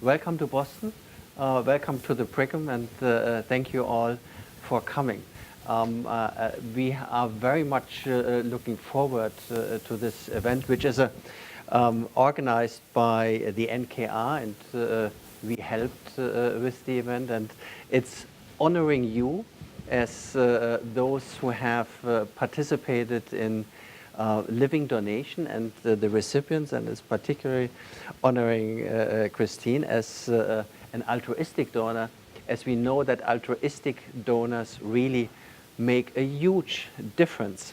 welcome to Boston, welcome to the Brigham, and thank you all for coming. We are very much looking forward to this event, which is organized by the NKR, and we helped with the event, and it's honoring you as those who have participated in living donation and the recipients, and is particularly honoring Christine as an altruistic donor, as we know that altruistic donors really make a huge difference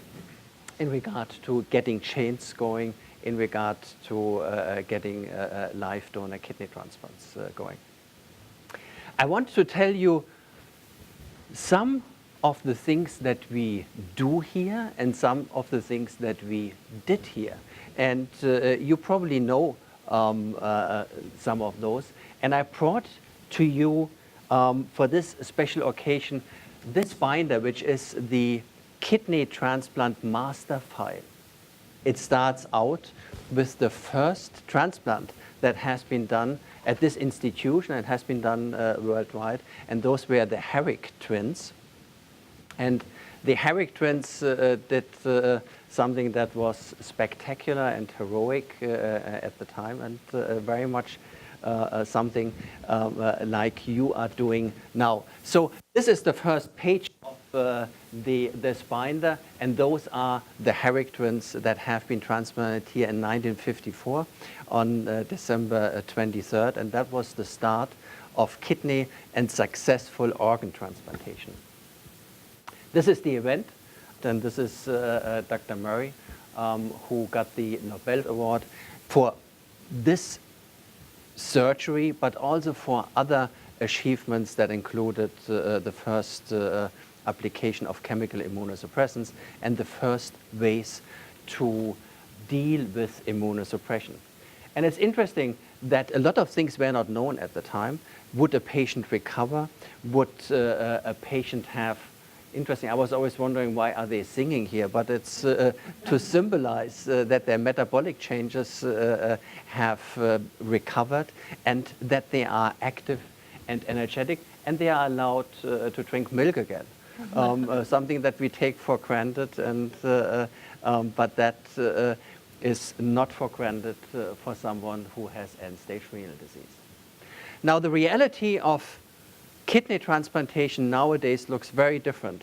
in regard to getting chains going, in regard to getting live donor kidney transplants going. I want to tell you some of the things that we do here and some of the things that we did here. And you probably know some of those. And I brought to you for this special occasion this binder, which is the kidney transplant master file. It starts out with the first transplant that has been done at this institution. It has been done worldwide, and those were the Herrick twins. And the Herrick twins did something that was spectacular and heroic at the time, and very much something like you are doing now. So this is the first page of this binder, and those are the Herrick twins that have been transplanted here in 1954 on December 23rd, and that was the start of kidney and successful organ transplantation. This is the event, and this is Dr. Murray, who got the Nobel Award for this surgery, but also for other achievements that included the first application of chemical immunosuppressants and the first ways to deal with immunosuppression. And it's interesting that a lot of things were not known at the time. Would a patient recover? Would a patient have... Interesting, I was always wondering why are they singing here, but it's to symbolize that their metabolic changes have recovered, and that they are active and energetic, and they are allowed to drink milk again. Something that we take for granted, and but that is not for granted for someone who has end-stage renal disease. Now, the reality of kidney transplantation nowadays looks very different.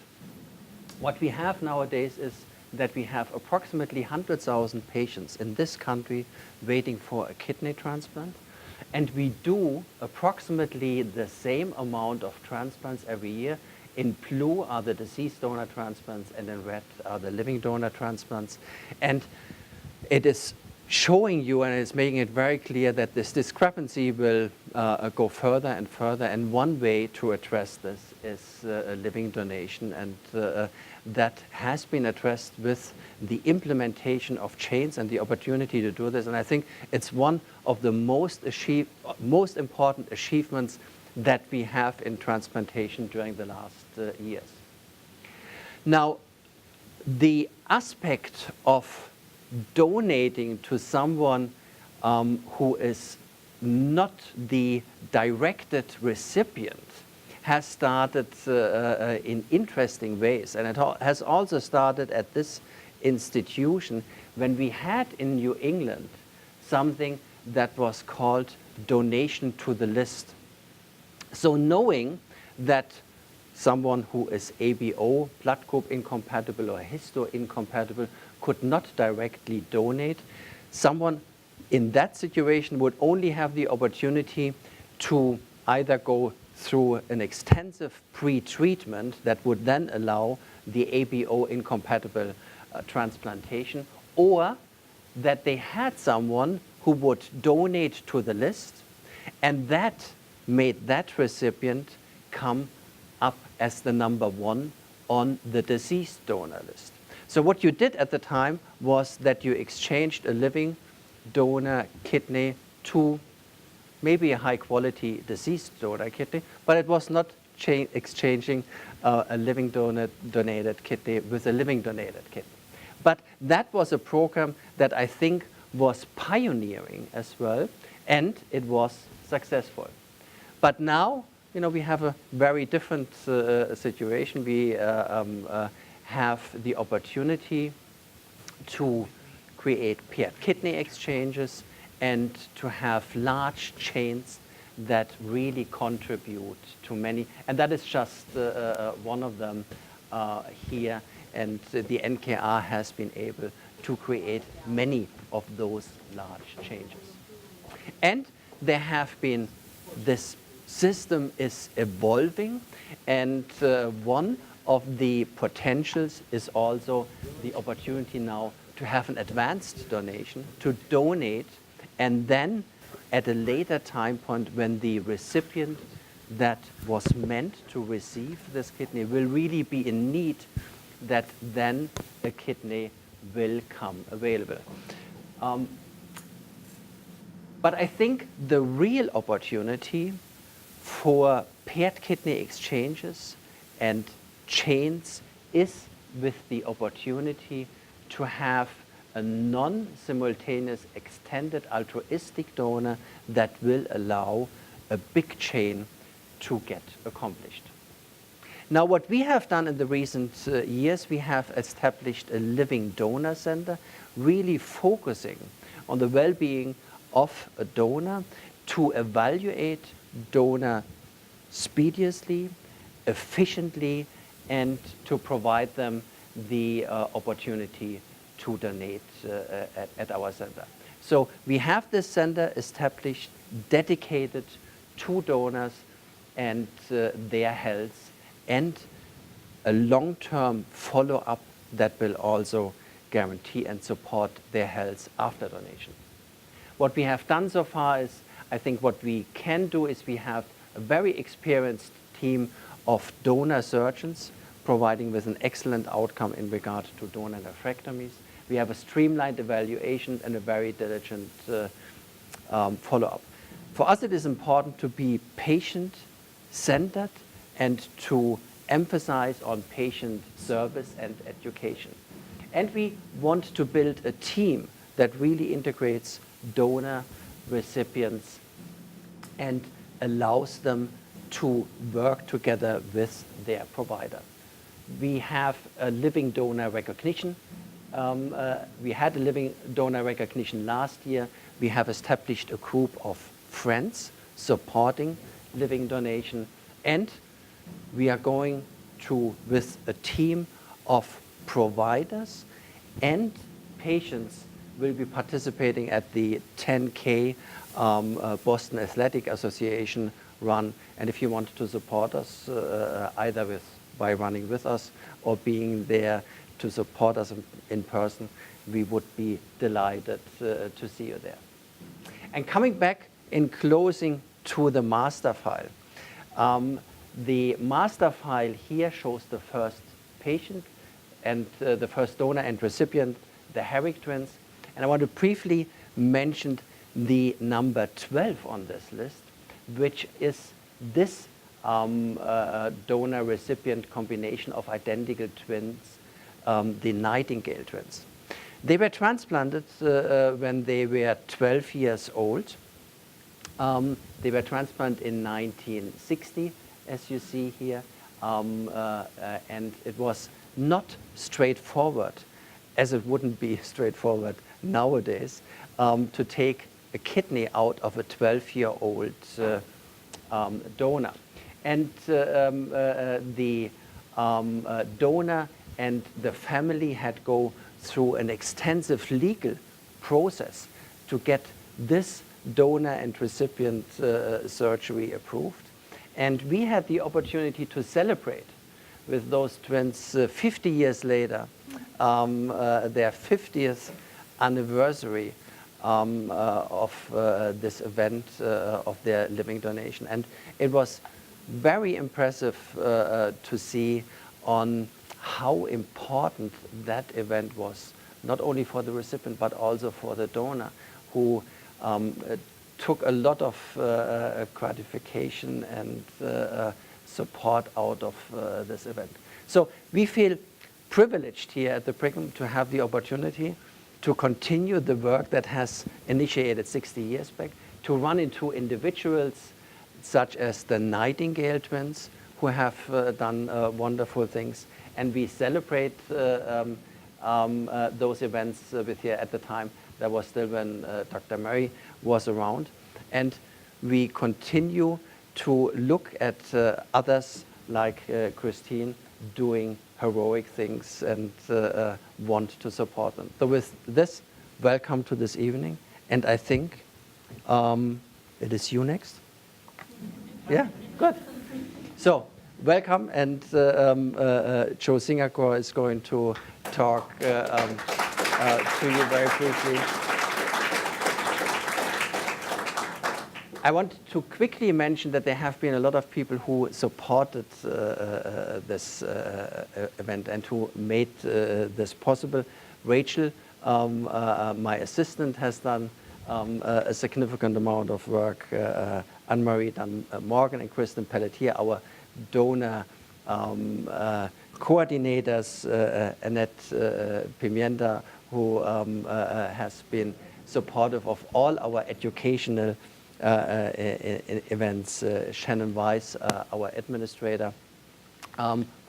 What we have nowadays is that we have approximately 100,000 patients in this country waiting for a kidney transplant, and we do approximately the same amount of transplants every year. In blue are the deceased donor transplants, and in red are the living donor transplants. And it is showing you, and it's making it very clear, that this discrepancy will go further and further, and one way to address this is living donation, and that has been addressed with the implementation of chains and the opportunity to do this. And I think it's one of the most important achievements that we have in transplantation during the last years. Now, the aspect of donating to someone who is not the directed recipient has started in interesting ways, and it has also started at this institution when we had in New England something that was called donation to the list. So knowing that someone who is ABO, blood group incompatible or histo incompatible, could not directly donate, someone in that situation would only have the opportunity to either go through an extensive pre-treatment that would then allow the ABO incompatible transplantation, or that they had someone who would donate to the list, and that made that recipient come up as the number one on the deceased donor list. So what you did at the time was that you exchanged a living donor kidney to maybe a high-quality deceased donor kidney, but it was not exchanging a living donated kidney with a living donated kidney. But that was a program that I think was pioneering as well, and it was successful. But now, we have a very different situation. We have the opportunity to create paired kidney exchanges and to have large chains that really contribute to many. And that is just one of them here. And the NKR has been able to create many of those large changes. And there have been, this system is evolving, and one of the potentials is also the opportunity now to have an advanced donation, to donate, and then at a later time point when the recipient that was meant to receive this kidney will really be in need, that then a kidney will come available. But I think the real opportunity for paired kidney exchanges and chains is with the opportunity to have a non-simultaneous extended altruistic donor that will allow a big chain to get accomplished. Now, what we have done in the recent years, we have established a living donor center, really focusing on the well-being of a donor to evaluate donor expeditiously, efficiently, and to provide them the opportunity to donate at our center. So we have this center established, dedicated to donors and their health, and a long-term follow-up that will also guarantee and support their health after donation. What we have done so far is, I think what we can do is we have a very experienced team of donor surgeons providing with an excellent outcome in regard to donor nephrectomies. We have a streamlined evaluation and a very diligent follow-up. For us, it is important to be patient-centered and to emphasize on patient service and education. And we want to build a team that really integrates donor, recipients, and allows them to work together with their provider. We have a living donor recognition. We had a living donor recognition last year. We have established a group of friends supporting living donation, and we are going to, with a team of providers and patients, will be participating at the 10K Boston Athletic Association run. And if you want to support us, either by running with us or being there to support us in person, we would be delighted to see you there. And coming back in closing to the master file. The master file here shows the first patient and the first donor and recipient, the Herrick twins. And I want to briefly mention the number 12 on this list, which is this donor-recipient combination of identical twins, the Nightingale twins. They were transplanted when they were 12 years old. They were transplanted in 1960, as you see here, and it was not straightforward, as it wouldn't be straightforward nowadays, to take a kidney out of a 12-year-old donor. And the donor and the family had go through an extensive legal process to get this donor and recipient surgery approved. And we had the opportunity to celebrate with those twins 50 years later, their 50th anniversary of this event of their living donation. And it was very impressive to see on how important that event was, not only for the recipient, but also for the donor, who took a lot of gratification and support out of this event. So we feel privileged here at the Brigham to have the opportunity to continue the work that has initiated 60 years back, to run into individuals such as the Nightingale twins, who have done wonderful things. And we celebrate those events with you at the time. That was still when Dr. Mary was around. And we continue to look at others like Christine doing heroic things and want to support them. So with this, welcome to this evening. And I think it is you next. Yeah, good. So welcome, and Joe Sinacore is going to talk to you very briefly. I want to quickly mention that there have been a lot of people who supported this event and who made this possible. Rachel, my assistant, has done a significant amount of work. Anne-Marie Morgan and Kristen Pelletier, our donor coordinators, Annette Pimienta, who has been supportive of all our educational events, Shannon Weiss, our administrator,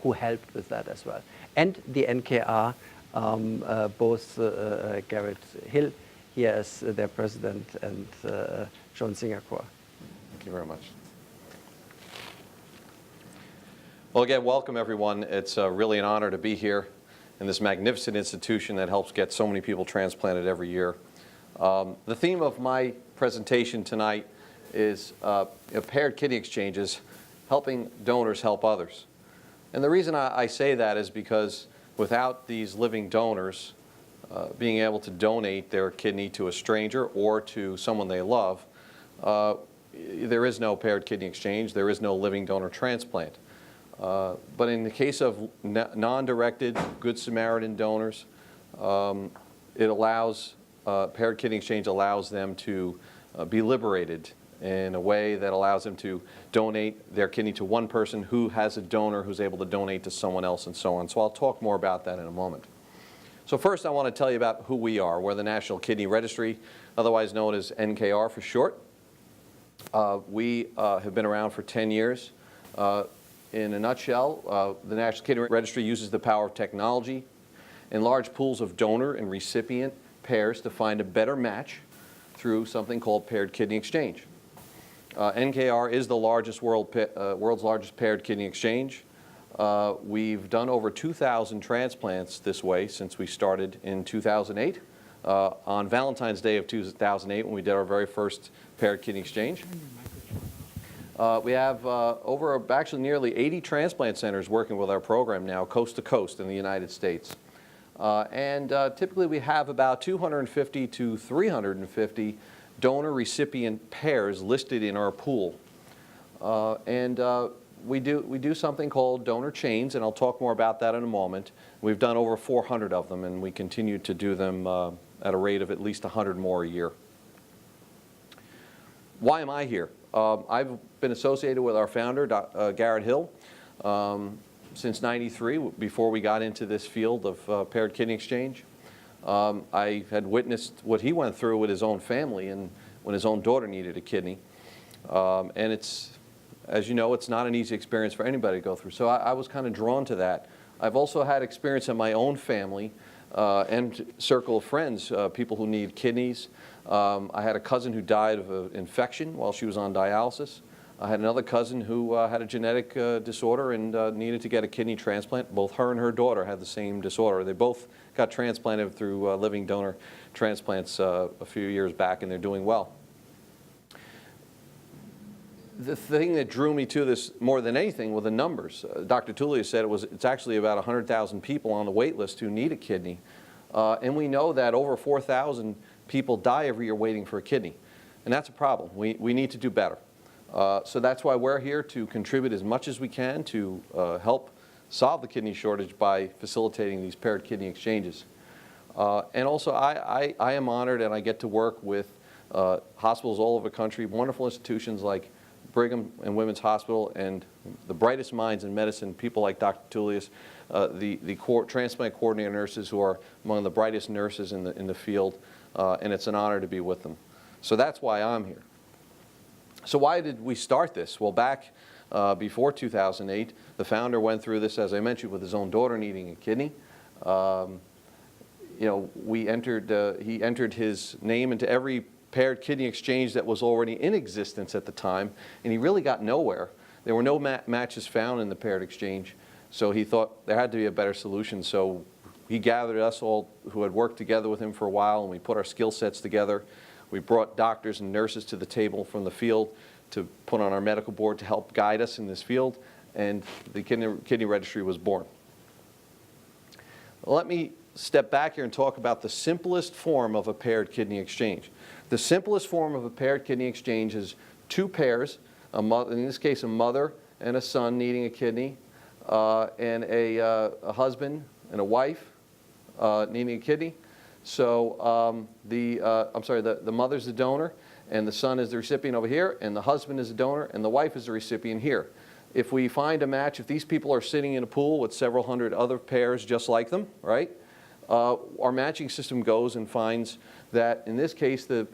who helped with that as well. And the NKR, both Garrett Hill here as their president and Joe Sinacore. Thank you very much. Well, again, welcome everyone. It's really an honor to be here in this magnificent institution that helps get so many people transplanted every year. The theme of my presentation tonight is paired kidney exchanges, helping donors help others. And the reason I say that is because without these living donors being able to donate their kidney to a stranger or to someone they love, there is no paired kidney exchange, there is no living donor transplant. But in the case of non-directed Good Samaritan donors, it allows, paired kidney exchange allows them to be liberated in a way that allows them to donate their kidney to one person who has a donor who's able to donate to someone else and so on. So I'll talk more about that in a moment. So first I want to tell you about who we are. We're the National Kidney Registry, otherwise known as NKR for short. We have been around for 10 years. In a nutshell, the National Kidney Registry uses the power of technology and large pools of donor and recipient pairs to find a better match through something called paired kidney exchange. NKR is the largest world's largest paired kidney exchange. We've done over 2,000 transplants this way since we started in 2008. On Valentine's Day of 2008, when we did our very first paired kidney exchange. We have actually nearly 80 transplant centers working with our program now, coast to coast in the United States. Typically we have about 250 to 350 donor-recipient pairs listed in our pool. We do something called donor chains, and I'll talk more about that in a moment. We've done over 400 of them, and we continue to do them at a rate of at least 100 more a year. Why am I here? I've been associated with our founder, Garrett Hill, since '93, before we got into this field of paired kidney exchange. I had witnessed what he went through with his own family and when his own daughter needed a kidney. And it's, as you know, it's not an easy experience for anybody to go through. So I was kind of drawn to that. I've also had experience in my own family and circle of friends, people who need kidneys. I had a cousin who died of an infection while she was on dialysis. I had another cousin who had a genetic disorder and needed to get a kidney transplant. Both her and her daughter had the same disorder. They both got transplanted through living donor transplants a few years back, and they're doing well. The thing that drew me to this more than anything were the numbers. Dr. Tullius said it's actually about 100,000 people on the wait list who need a kidney. And we know that over 4,000 people die every year waiting for a kidney. And that's a problem. We need to do better. So that's why we're here to contribute as much as we can to help solve the kidney shortage by facilitating these paired kidney exchanges. And also I am honored, and I get to work with hospitals all over the country, wonderful institutions like Brigham and Women's Hospital, and the brightest minds in medicine, people like Dr. Tullius, the transplant coordinator nurses who are among the brightest nurses in the field, and it's an honor to be with them. So that's why I'm here. So why did we start this? Well, back before 2008, the founder went through this, as I mentioned, with his own daughter needing a kidney. You know, he entered his name into every paired kidney exchange that was already in existence at the time, and he really got nowhere. There were no matches found in the paired exchange, so he thought there had to be a better solution. So he gathered us all who had worked together with him for a while, and we put our skill sets together. We brought doctors and nurses to the table from the field to put on our medical board to help guide us in this field, and the Kidney Registry was born. Let me step back here and talk about the simplest form of a paired kidney exchange. The simplest form of a paired kidney exchange is two pairs, in this case a mother and a son needing a kidney, and a husband and a wife needing a kidney. So the mother's the donor, and the son is the recipient over here, and the husband is the donor, and the wife is the recipient here. If we find a match, if these people are sitting in a pool with several hundred other pairs just like them, right? Our matching system goes and finds that, in this case, the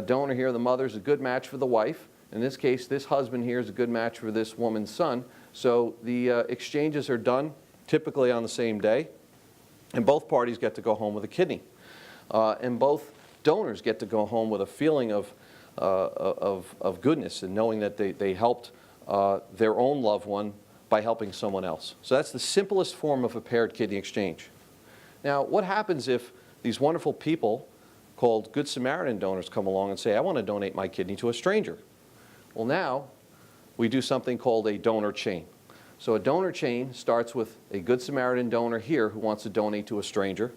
donor here, the mother, is a good match for the wife. In this case, this husband here is a good match for this woman's son. So the exchanges are done typically on the same day, and both parties get to go home with a kidney. And both donors get to go home with a feeling of goodness and knowing that they helped their own loved one by helping someone else. So that's the simplest form of a paired kidney exchange. Now, what happens if these wonderful people called Good Samaritan donors come along and say, I want to donate my kidney to a stranger? Well, now we do something called a donor chain. So a donor chain starts with a Good Samaritan donor here who wants to donate to a stranger.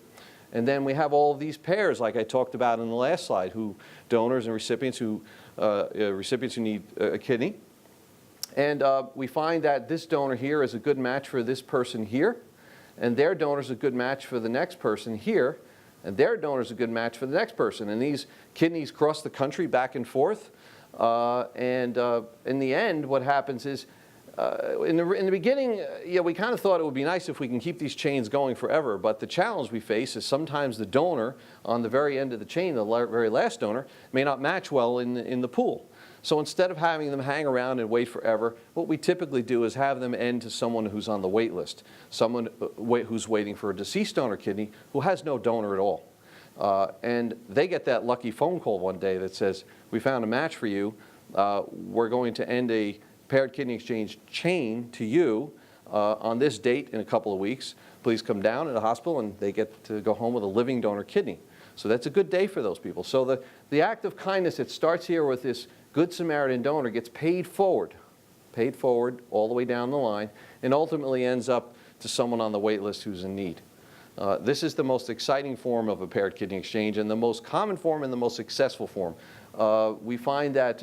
And then we have all of these pairs, like I talked about in the last slide, donors and recipients who need a kidney. And we find that this donor here is a good match for this person here, and their donor is a good match for the next person here, and their donor is a good match for the next person. And these kidneys cross the country back and forth. In the end, what happens is, in the beginning, we kind of thought it would be nice if we can keep these chains going forever, but the challenge we face is sometimes the donor on the very end of the chain, the very last donor, may not match well in the pool. So instead of having them hang around and wait forever, what we typically do is have them end to someone who's on the wait list, someone who's waiting for a deceased donor kidney who has no donor at all. And they get that lucky phone call one day that says, we found a match for you. We're going to end a paired kidney exchange chain to you on this date in a couple of weeks. Please come down to the hospital, and they get to go home with a living donor kidney. So that's a good day for those people. So the act of kindness, it starts here with this Good Samaritan donor, gets paid forward all the way down the line, and ultimately ends up to someone on the wait list who's in need. This is the most exciting form of a paired kidney exchange, and the most common form and the most successful form. We find that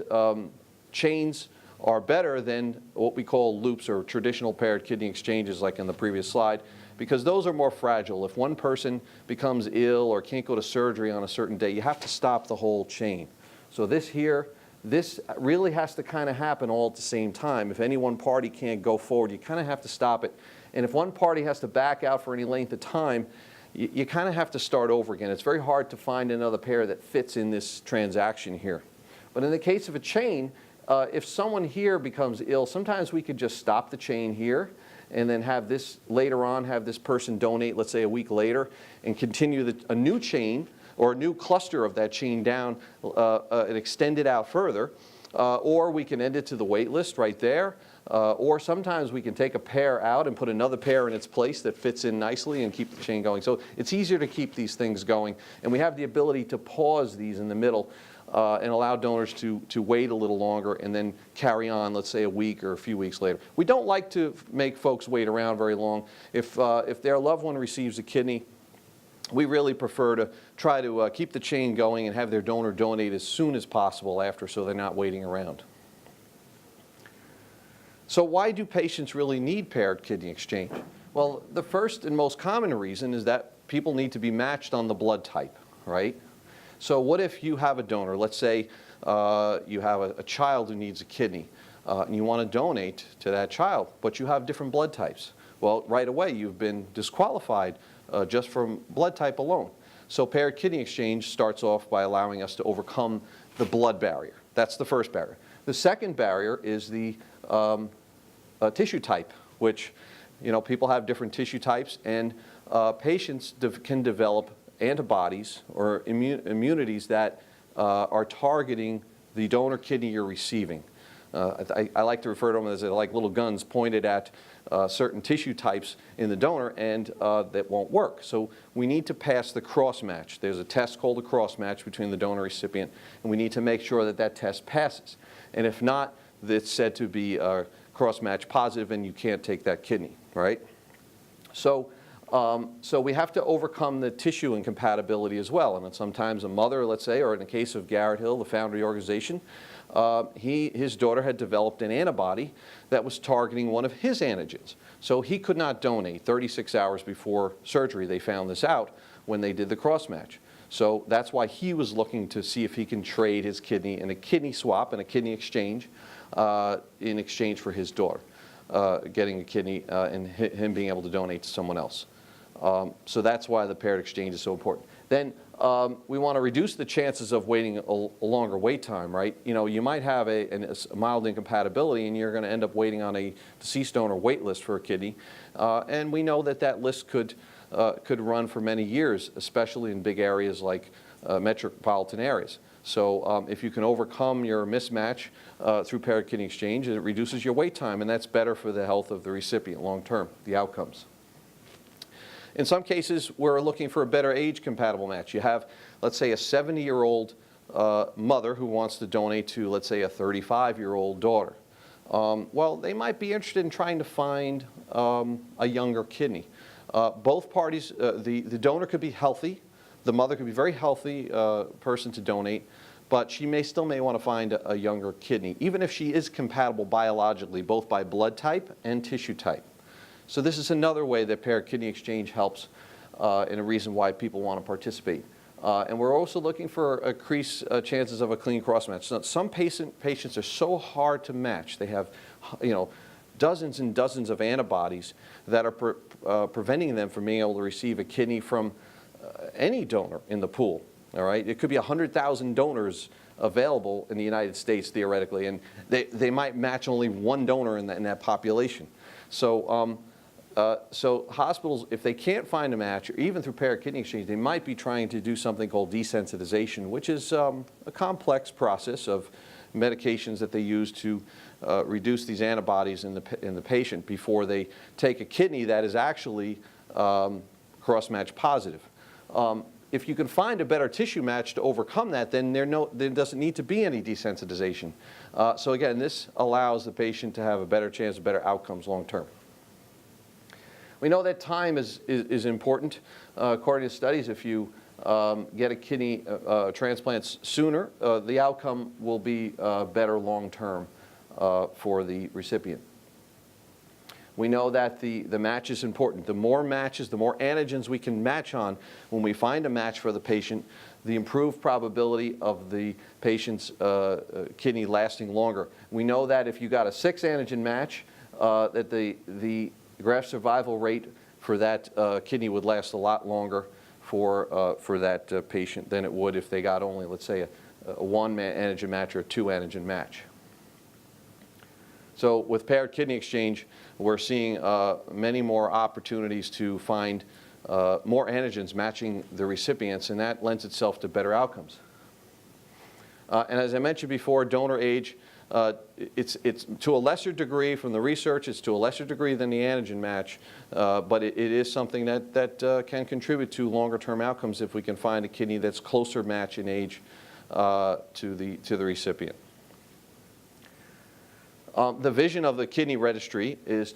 chains are better than what we call loops or traditional paired kidney exchanges like in the previous slide, because those are more fragile. If one person becomes ill or can't go to surgery on a certain day, you have to stop the whole chain. So this really has to kind of happen all at the same time. If any one party can't go forward, you kind of have to stop it. And if one party has to back out for any length of time, you kind of have to start over again. It's very hard to find another pair that fits in this transaction here. But in the case of a chain, if someone here becomes ill, sometimes we could just stop the chain here and then have this later on, have this person donate, let's say a week later, and continue a new chain or a new cluster of that chain down and extend it out further. Or we can end it to the wait list right there. Or sometimes we can take a pair out and put another pair in its place that fits in nicely and keep the chain going. So it's easier to keep these things going. And we have the ability to pause these in the middle and allow donors to wait a little longer and then carry on, let's say a week or a few weeks later. We don't like to make folks wait around very long. If their loved one receives a kidney, we really prefer to try to keep the chain going and have their donor donate as soon as possible after, so they're not waiting around. So why do patients really need paired kidney exchange? Well, the first and most common reason is that people need to be matched on the blood type, right? So what if you have a donor, let's say you have a child who needs a kidney, and you want to donate to that child, but you have different blood types. Well, right away you've been disqualified just from blood type alone. So paired kidney exchange starts off by allowing us to overcome the blood barrier. That's the first barrier. The second barrier is the tissue type, which, people have different tissue types, and patients can develop antibodies or immunities that are targeting the donor kidney you're receiving. I like to refer to them as like little guns pointed at certain tissue types in the donor, and that won't work. So we need to pass the cross match. There's a test called a cross match between the donor and recipient, and we need to make sure that that test passes. And if not, it's said to be cross match positive, and you can't take that kidney, right? So we have to overcome the tissue incompatibility as well. And sometimes a mother, let's say, or in the case of Garrett Hill, the founder of the organization, his daughter had developed an antibody that was targeting one of his antigens. So he could not donate. 36 hours before surgery, they found this out when they did the cross match. So that's why he was looking to see if he can trade his kidney in a kidney swap and a kidney exchange in exchange for his daughter getting a kidney and him being able to donate to someone else. So that's why the paired exchange is so important. Then we want to reduce the chances of waiting a longer wait time, right? You might have a mild incompatibility, and you're going to end up waiting on a deceased donor wait list for a kidney. And we know that that list could run for many years, especially in big areas like metropolitan areas. So if you can overcome your mismatch through paired kidney exchange, it reduces your wait time, and that's better for the health of the recipient long term, the outcomes. In some cases, we're looking for a better age-compatible match. You have, let's say, a 70-year-old mother who wants to donate to, let's say, a 35-year-old daughter. Well, they might be interested in trying to find a younger kidney. Both parties, the donor could be healthy. The mother could be a very healthy person to donate, but she still may want to find a younger kidney, even if she is compatible biologically, both by blood type and tissue type. So this is another way that paired kidney exchange helps and a reason why people want to participate. And we're also looking for increased chances of a clean cross match. So some patients are so hard to match. They have, dozens and dozens of antibodies that are preventing them from being able to receive a kidney from any donor in the pool. All right, it could be 100,000 donors available in the United States theoretically, and they might match only one donor in that population. So so hospitals, if they can't find a match, or even through paired kidney exchange, they might be trying to do something called desensitization, which is a complex process of medications that they use to reduce these antibodies in the patient before they take a kidney that is actually cross-match positive. If you can find a better tissue match to overcome that, then there doesn't need to be any desensitization. So again, this allows the patient to have a better chance of better outcomes long term. We know that time is important. According to studies, if you get a kidney transplant sooner, the outcome will be better long term for the recipient. We know that the match is important. The more matches, the more antigens we can match on when we find a match for the patient, the improved probability of the patient's kidney lasting longer. We know that if you got a 6 antigen match, that the graft survival rate for that kidney would last a lot longer for that patient than it would if they got only, let's say, a 1 antigen match or a 2 antigen match. So with paired kidney exchange, we're seeing many more opportunities to find more antigens matching the recipients, and that lends itself to better outcomes. And as I mentioned before, donor age, it's to a lesser degree from the research, it's to a lesser degree than the antigen match, but it is something that can contribute to longer term outcomes if we can find a kidney that's closer match in age to the recipient. The vision of the kidney registry is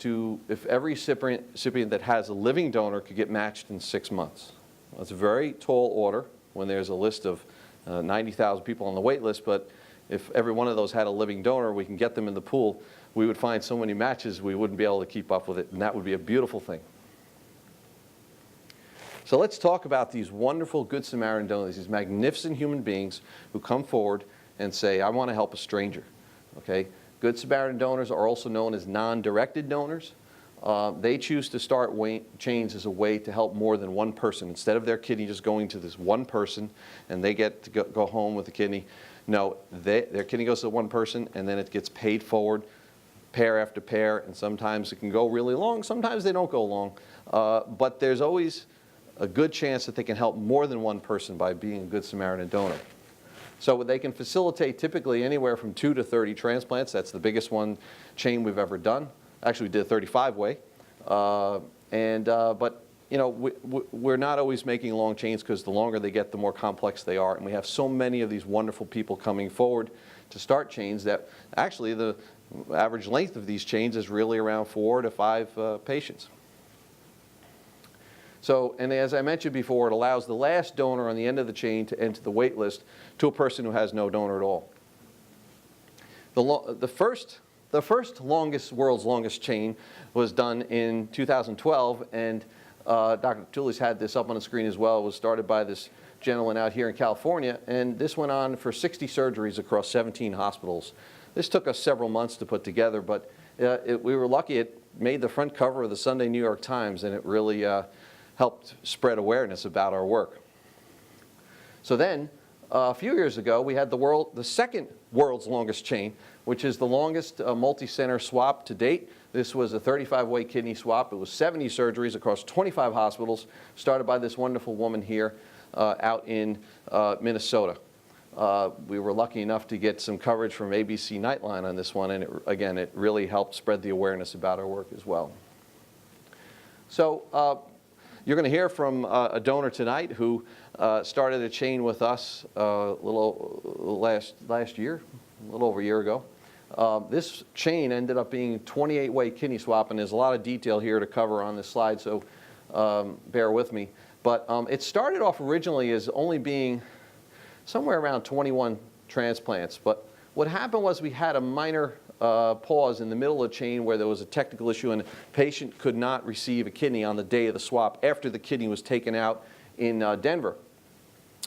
if every recipient that has a living donor could get matched in 6 months. That's a very tall order when there's a list of 90,000 people on the wait list, but if every one of those had a living donor, we can get them in the pool, we would find so many matches we wouldn't be able to keep up with it, and that would be a beautiful thing. So let's talk about these wonderful Good Samaritan donors, these magnificent human beings who come forward and say, I want to help a stranger. Okay? Good Samaritan donors are also known as non-directed donors. They choose to start chains as a way to help more than one person. Instead of their kidney just going to this one person and they get to go home with the kidney, No, their kidney goes to one person, and then it gets paid forward, pair after pair, and sometimes it can go really long, sometimes they don't go long. But there's always a good chance that they can help more than one person by being a Good Samaritan donor. So they can facilitate typically anywhere from 2 to 30 transplants. That's the biggest one chain we've ever done. Actually, we did a 35-way. But you know, we're not always making long chains, because the longer they get, the more complex they are. And we have so many of these wonderful people coming forward to start chains that actually the average length of these chains is really around 4 to 5 patients. So, and as I mentioned before, it allows the last donor on the end of the chain to enter the wait list to a person who has no donor at all. The world's longest chain was done in 2012, and Dr. Tullius had this up on the screen as well. It was started by this gentleman out here in California, and this went on for 60 surgeries across 17 hospitals. This took us several months to put together, but we were lucky. It made the front cover of the Sunday New York Times, and it really helped spread awareness about our work. So then, a few years ago, we had the second world's longest chain, which is the longest multi-center swap to date. This was a 35-way kidney swap. It was 70 surgeries across 25 hospitals, started by this wonderful woman here out in Minnesota. We were lucky enough to get some coverage from ABC Nightline on this one, and again, it really helped spread the awareness about our work as well. So you're going to hear from a donor tonight who started a chain with us last year, a little over a year ago. This chain ended up being a 28-way kidney swap, and there's a lot of detail here to cover on this slide, so bear with me. But it started off originally as only being somewhere around 21 transplants. But what happened was we had a minor pause in the middle of the chain where there was a technical issue, and the patient could not receive a kidney on the day of the swap after the kidney was taken out in Denver.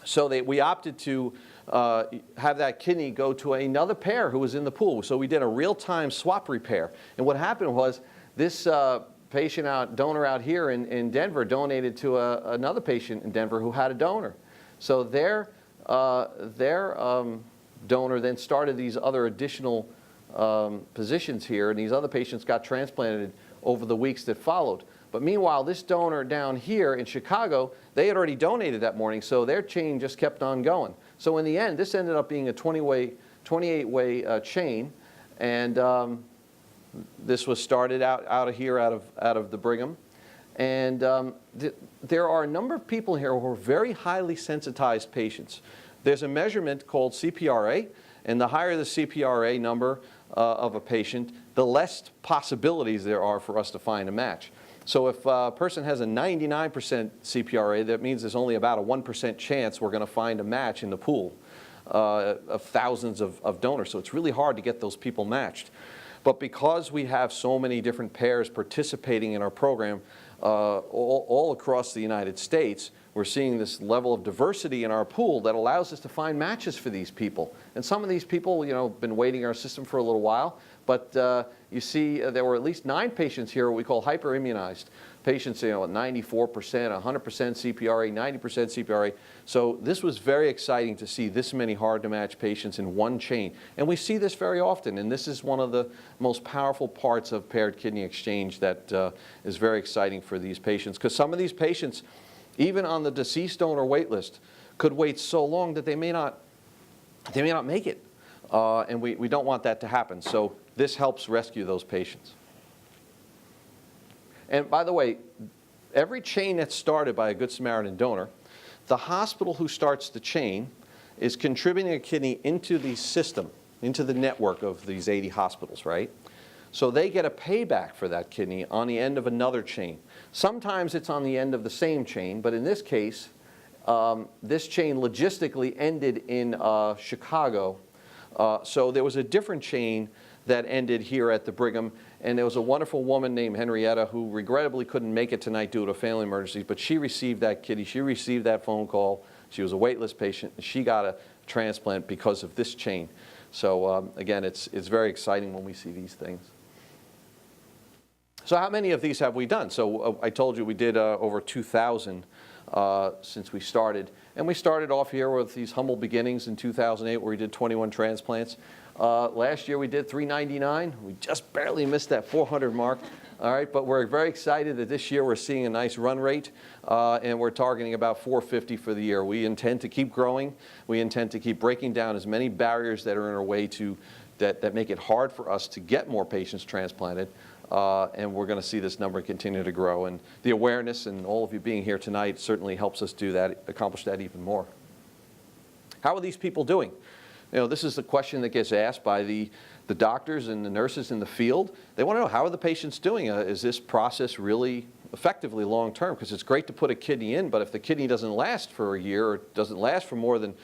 So we opted to have that kidney go to another pair who was in the pool. So we did a real-time swap repair. And what happened was this donor out here in Denver donated to another patient in Denver who had a donor. So their donor then started these other additional positions here, and these other patients got transplanted over the weeks that followed. But meanwhile, this donor down here in Chicago, they had already donated that morning, so their chain just kept on going. So in the end, this ended up being a 28-way chain, and this was started out of here, out of the Brigham. And there are a number of people here who are very highly sensitized patients. There's a measurement called CPRA, and the higher the CPRA number of a patient, the less possibilities there are for us to find a match. So if a person has a 99% CPRA, that means there's only about a 1% chance we're going to find a match in the pool of thousands of donors. So it's really hard to get those people matched. But because we have so many different pairs participating in our program all across the United States, we're seeing this level of diversity in our pool that allows us to find matches for these people. And some of these people, you know, have been waiting in our system for a little while. But you see, there were at least 9 patients here what we call hyperimmunized patients, you know, 94%, 100% CPRA, 90% CPRA. So this was very exciting to see this many hard-to-match patients in one chain. And we see this very often, and this is one of the most powerful parts of paired kidney exchange that is very exciting for these patients. Because some of these patients, even on the deceased donor wait list, could wait so long that they may not make it. And we don't want that to happen. So this helps rescue those patients. And by the way, every chain that's started by a Good Samaritan donor, the hospital who starts the chain is contributing a kidney into the system, into the network of these 80 hospitals, right? So they get a payback for that kidney on the end of another chain. Sometimes it's on the end of the same chain, but in this case, this chain logistically ended in Chicago. So there was a different chain that ended here at the Brigham, and there was a wonderful woman named Henrietta who regrettably couldn't make it tonight due to a family emergency, but she received that kidney, she received that phone call, she was a waitlist patient, and she got a transplant because of this chain. So again, it's very exciting when we see these things. So how many of these have we done? So I told you we did over 2,000 since we started. And we started off here with these humble beginnings in 2008 where we did 21 transplants. Last year we did 399. We just barely missed that 400 mark. All right, but we're very excited that this year we're seeing a nice run rate, and we're targeting about 450 for the year. We intend to keep growing. We intend to keep breaking down as many barriers that are in our way that make it hard for us to get more patients transplanted. And we're going to see this number continue to grow. And the awareness and all of you being here tonight certainly helps us do that, accomplish that even more. How are these people doing? You know, this is the question that gets asked by the doctors and the nurses in the field. They want to know, how are the patients doing? Is this process really effectively long-term? Because it's great to put a kidney in, but if the kidney doesn't last for a year or doesn't last for more than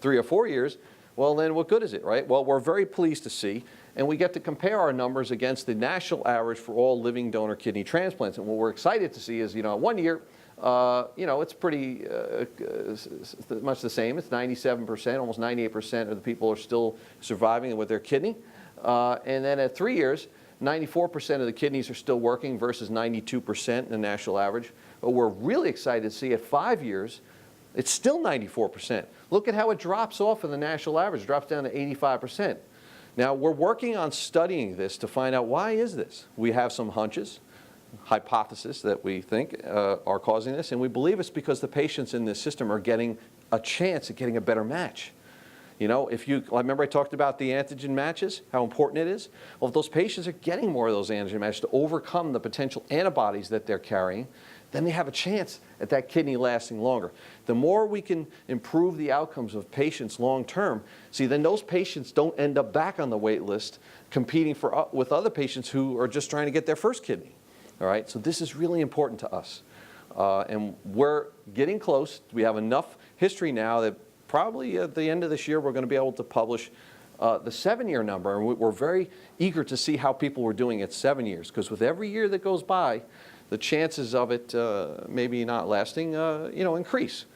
3 or 4 years, well, then what good is it, right? Well, we're very pleased to see, and we get to compare our numbers against the national average for all living donor kidney transplants. And what we're excited to see is, you know, 1 year, it's pretty much the same. It's 97%, almost 98% of the people are still surviving with their kidney. And then at 3 years, 94% of the kidneys are still working versus 92% in the national average. But we're really excited to see at 5 years, it's still 94%. Look at how it drops off in the national average. It drops down to 85%. Now, we're working on studying this to find out, why is this? We have some hunches, hypotheses that we think are causing this, and we believe it's because the patients in this system are getting a chance at getting a better match. You know, remember I talked about the antigen matches, how important it is? Well, if those patients are getting more of those antigen matches to overcome the potential antibodies that they're carrying, then they have a chance at that kidney lasting longer. The more we can improve the outcomes of patients long term, see, then those patients don't end up back on the wait list competing with other patients who are just trying to get their first kidney. All right, so this is really important to us. And we're getting close. We have enough history now that probably at the end of this year we're going to be able to publish the 7-year number. And we're very eager to see how people were doing at 7 years, because with every year that goes by, the chances of it maybe not lasting, increase.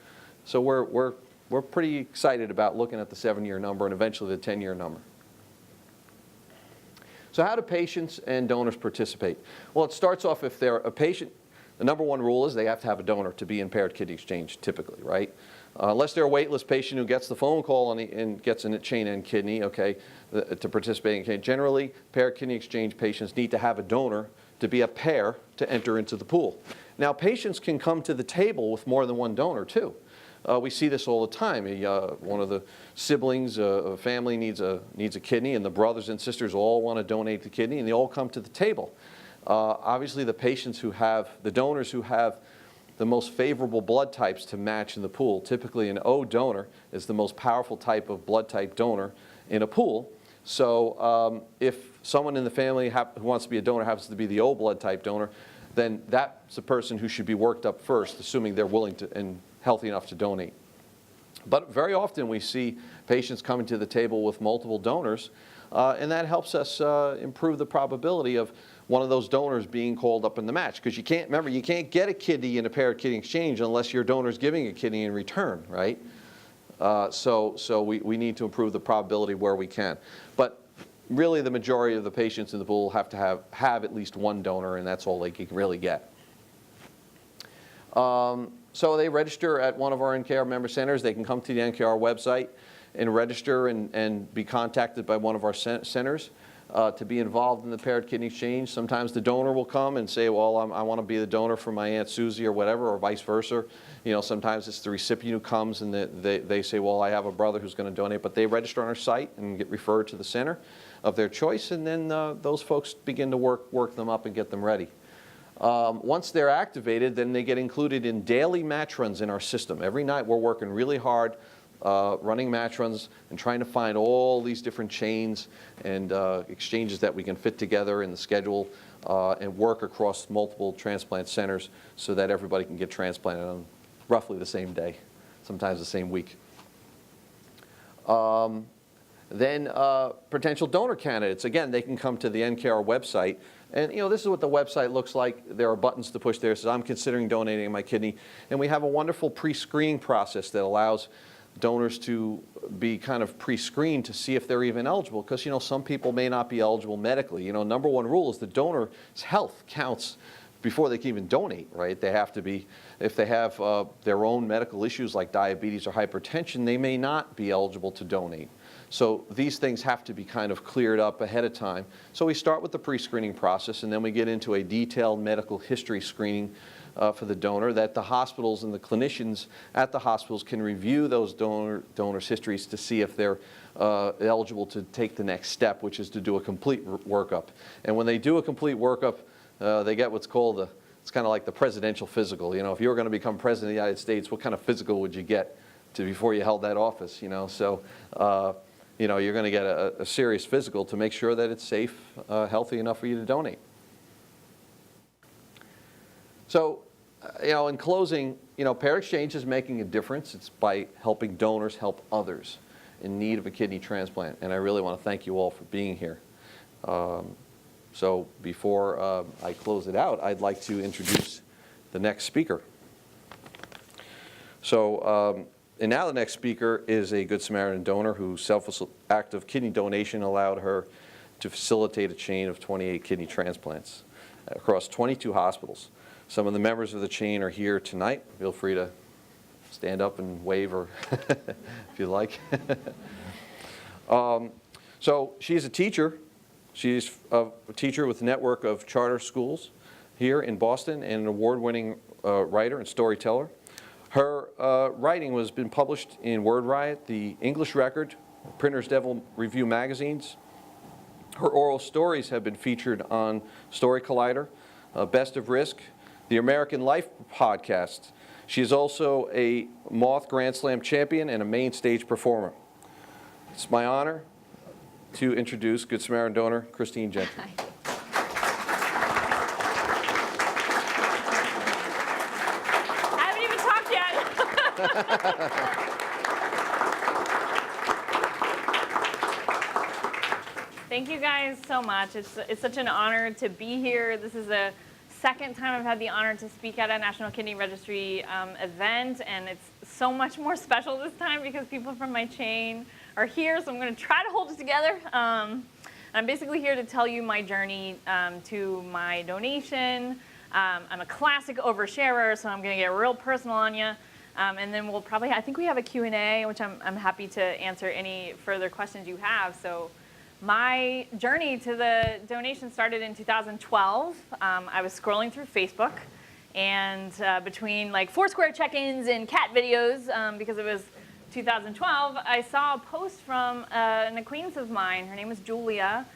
So we're pretty excited about looking at the 7-year number and eventually the 10-year number. So how do patients and donors participate? Well, it starts off, if they're a patient, the number one rule is they have to have a donor to be in paired kidney exchange, typically, right? Unless they're a waitlist patient who gets the phone call and gets a chain end kidney, okay, to participate in. Generally, paired kidney exchange patients need to have a donor to be a pair to enter into the pool. Now, patients can come to the table with more than one donor, too. We see this all the time. One of the siblings, a family needs a kidney, and the brothers and sisters all want to donate the kidney, and they all come to the table. Obviously, the donors who have the most favorable blood types to match in the pool, typically an O donor is the most powerful type of blood type donor in a pool. So if someone in the family who wants to be a donor happens to be the O blood type donor, then that's the person who should be worked up first, assuming they're willing to and healthy enough to donate. But very often we see patients coming to the table with multiple donors, and that helps us improve the probability of one of those donors being called up in the match. Because you can't get a kidney in a paired kidney exchange unless your donor's giving a kidney in return, right? So we need to improve the probability where we can. But really the majority of the patients in the pool have to have at least one donor, and that's all they can really get. So they register at one of our NKR member centers. They can come to the NKR website and register and be contacted by one of our centers to be involved in the paired kidney exchange. Sometimes the donor will come and say, well, I want to be the donor for my Aunt Susie or whatever, or vice versa. You know, sometimes it's the recipient who comes and they say, well, I have a brother who's going to donate. But they register on our site and get referred to the center of their choice, and then those folks begin to work them up and get them ready. Once they're activated, then they get included in daily match runs in our system. Every night we're working really hard, running match runs and trying to find all these different chains and exchanges that we can fit together in the schedule and work across multiple transplant centers so that everybody can get transplanted on roughly the same day, sometimes the same week. Then potential donor candidates, again, they can come to the NKR website. And this is what the website looks like. There are buttons to push there. It says, I'm considering donating my kidney. And we have a wonderful pre-screening process that allows donors to be kind of pre-screened to see if they're even eligible. Because some people may not be eligible medically. Number one rule is the donor's health counts before they can even donate, right? They have to be, if they have their own medical issues like diabetes or hypertension, they may not be eligible to donate. So these things have to be kind of cleared up ahead of time. So we start with the pre-screening process, and then we get into a detailed medical history screening for the donor, that the hospitals and the clinicians at the hospitals can review those donors' histories to see if they're eligible to take the next step, which is to do a complete workup. And when they do a complete workup, they get what's called it's kind of like the presidential physical. You know, if you were going to become president of the United States, what kind of physical would you get before you held that office? You know, so you know, you're going to get a serious physical to make sure that it's safe, healthy enough for you to donate. So, you know, in closing, you know, Pair Exchange is making a difference. It's by helping donors help others in need of a kidney transplant, and I really want to thank you all for being here. So before I close it out, I'd like to introduce the next speaker. So, and now the next speaker is a Good Samaritan donor whose selfless act of kidney donation allowed her to facilitate a chain of 28 kidney transplants across 22 hospitals. Some of the members of the chain are here tonight. Feel free to stand up and wave or if you like. So she's a teacher. She's a teacher with a network of charter schools here in Boston and an award-winning writer and storyteller. Her writing has been published in Word Riot, the English Record, Printer's Devil Review magazines. Her oral stories have been featured on Story Collider, Best of Risk, the American Life podcast. She is also a Moth Grand Slam champion and a main stage performer. It's my honor to introduce Good Samaritan donor Christine Gentry. Hi. I haven't even talked yet. Thank you guys so much. It's such an honor to be here. This is the second time I've had the honor to speak at a National Kidney Registry event, and it's so much more special this time because people from my chain are here, so I'm going to try to hold it together. I'm basically here to tell you my journey to my donation. I'm a classic oversharer, so I'm going to get real personal on you. And then we'll probably, I think we have a Q&A, which I'm happy to answer any further questions you have. So my journey to the donation started in 2012. I was scrolling through Facebook, and between like Foursquare check-ins and cat videos, because it was 2012, I saw a post from an acquaintance of mine. Her name was Julia.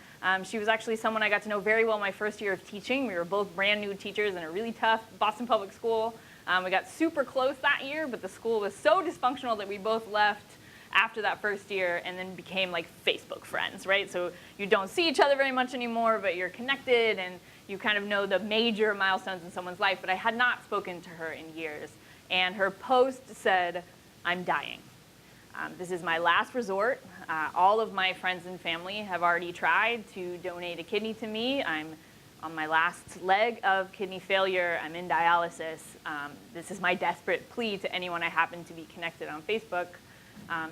She was actually someone I got to know very well my first year of teaching. We were both brand new teachers in a really tough Boston public school. We got super close that year, but the school was so dysfunctional that we both left after that first year and then became like Facebook friends, right? So you don't see each other very much anymore, but you're connected and you kind of know the major milestones in someone's life. But I had not spoken to her in years. And her post said, "I'm dying. This is my last resort. All of my friends and family have already tried to donate a kidney to me. I'm on my last leg of kidney failure. I'm in dialysis. This is my desperate plea to anyone I happen to be connected on Facebook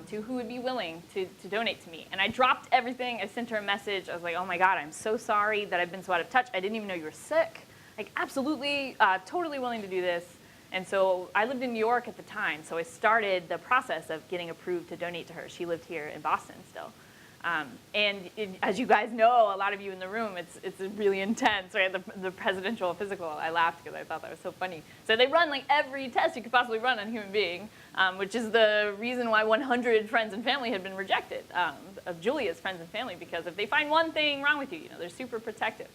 to who would be willing to donate to me." And I dropped everything. I sent her a message. I was like, "Oh my God, I'm so sorry that I've been so out of touch. I didn't even know you were sick. Like, absolutely, totally willing to do this." And so I lived in New York at the time, so I started the process of getting approved to donate to her. She lived here in Boston still. As you guys know, a lot of you in the room, it's really intense, right? The presidential physical. I laughed because I thought that was so funny. So they run like every test you could possibly run on a human being, which is the reason why 100 friends and family had been rejected of Julia's friends and family, because if they find one thing wrong with you, they're super protective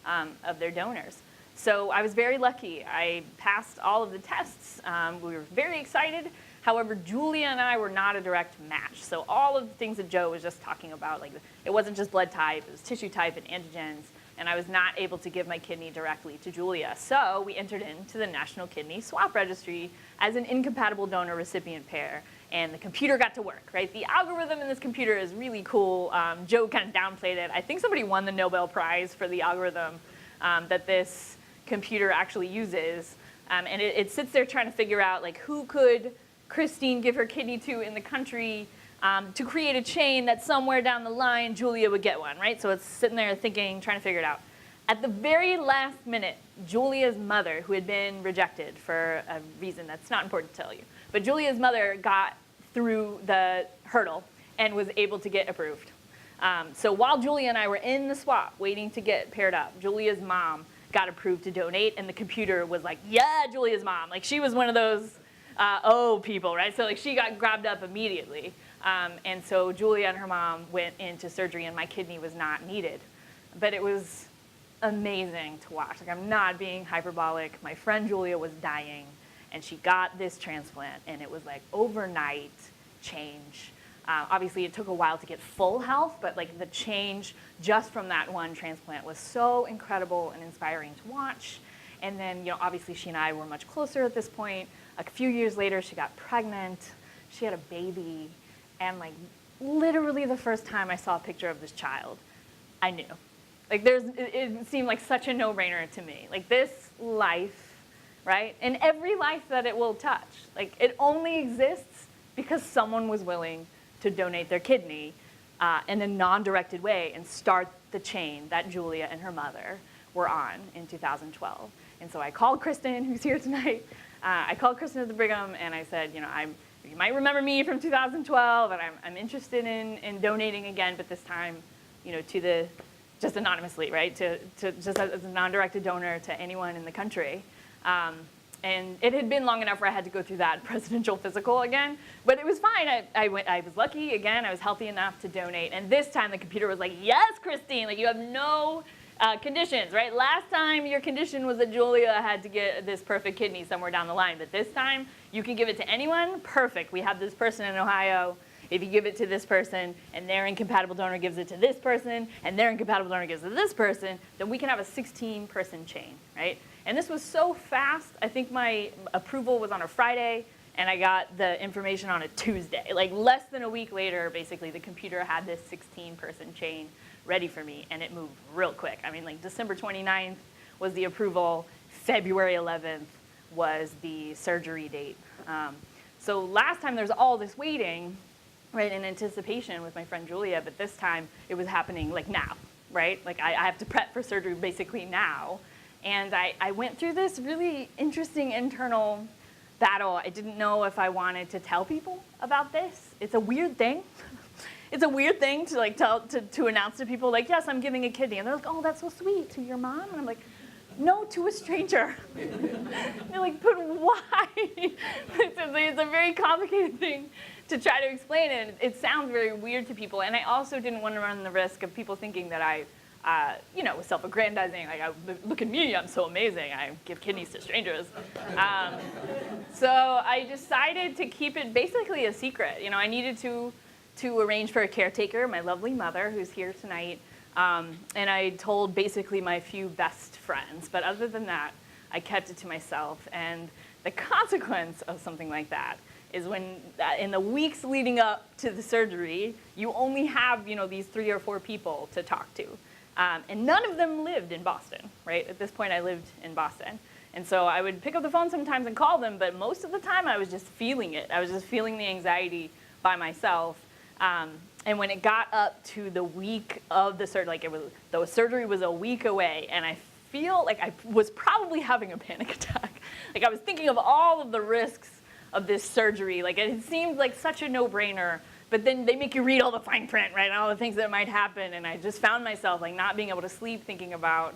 of their donors. So I was very lucky. I passed all of the tests. We were very excited. However, Julia and I were not a direct match. So all of the things that Joe was just talking about, like it wasn't just blood type, it was tissue type and antigens, and I was not able to give my kidney directly to Julia. So we entered into the National Kidney Swap Registry as an incompatible donor-recipient pair, and the computer got to work, right? The algorithm in this computer is really cool. Joe kind of downplayed it. I think somebody won the Nobel Prize for the algorithm that this computer actually uses, and it sits there trying to figure out like who could Christine give her kidney to in the country to create a chain that somewhere down the line Julia would get one, right? So it's sitting there thinking, trying to figure it out. At the very last minute, Julia's mother, who had been rejected for a reason that's not important to tell you, but Julia's mother got through the hurdle and was able to get approved. So while Julia and I were in the swap waiting to get paired up, Julia's mom got approved to donate, and the computer was like, yeah, Julia's mom. Like, she was one of those people, right? So like, she got grabbed up immediately. And so Julia and her mom went into surgery, and my kidney was not needed. But it was amazing to watch. Like, I'm not being hyperbolic. My friend Julia was dying, and she got this transplant, and it was like overnight change. Obviously, it took a while to get full health, but like the change just from that one transplant was so incredible and inspiring to watch. And then, you know, obviously she and I were much closer at this point. A few years later, she got pregnant. She had a baby, and like literally the first time I saw a picture of this child, I knew. Like, it seemed like such a no-brainer to me. Like, this life, right, and every life that it will touch, like, it only exists because someone was willing to donate their kidney in a non-directed way and start the chain that Julia and her mother were on in 2012. And so I called Kristen, who's here tonight. I called Kristen at the Brigham, and I said, you know, you might remember me from 2012, and I'm interested in donating again, but this time, you know, just anonymously, right? To just as a non-directed donor to anyone in the country. And it had been long enough where I had to go through that presidential physical again, but it was fine. I was lucky, again, I was healthy enough to donate. And this time the computer was like, yes, Christine, like, you have no conditions, right? Last time your condition was that Julia had to get this perfect kidney somewhere down the line, but this time you can give it to anyone, perfect. We have this person in Ohio. If you give it to this person, and their incompatible donor gives it to this person, and their incompatible donor gives it to this person, then we can have a 16-person chain, right? And this was so fast. I think my approval was on a Friday, and I got the information on a Tuesday. Like, less than a week later, basically, the computer had this 16-person chain ready for me, and it moved real quick. I mean, like, December 29th was the approval. February 11th was the surgery date. So last time there was all this waiting, right, in anticipation with my friend Julia, but this time it was happening like now, right? Like, I have to prep for surgery basically now. And I went through this really interesting internal battle. I didn't know if I wanted to tell people about this. It's a weird thing. It's a weird thing to like to announce to people, like, yes, I'm giving a kidney. And they're like, oh, that's so sweet, to your mom? And I'm like, no, to a stranger. They're like, but why? It's a very complicated thing to try to explain, and it sounds very weird to people. And I also didn't want to run the risk of people thinking that I was self-aggrandizing, like, look at me, I'm so amazing, I give kidneys to strangers. So I decided to keep it basically a secret. You know, I needed to arrange for a caretaker, my lovely mother, who's here tonight, and I told basically my few best friends. But other than that, I kept it to myself. And the consequence of something like that is when, in the weeks leading up to the surgery, you only have, these 3 or 4 people to talk to. And none of them lived in Boston, right? At this point, I lived in Boston. And so I would pick up the phone sometimes and call them, but most of the time I was just feeling it. I was just feeling the anxiety by myself. And when it got up to the week of the surgery, the surgery was a week away, and I feel like I was probably having a panic attack. Like, I was thinking of all of the risks of this surgery. Like, it seemed like such a no-brainer. But then they make you read all the fine print, right, and all the things that might happen. And I just found myself like not being able to sleep, thinking about,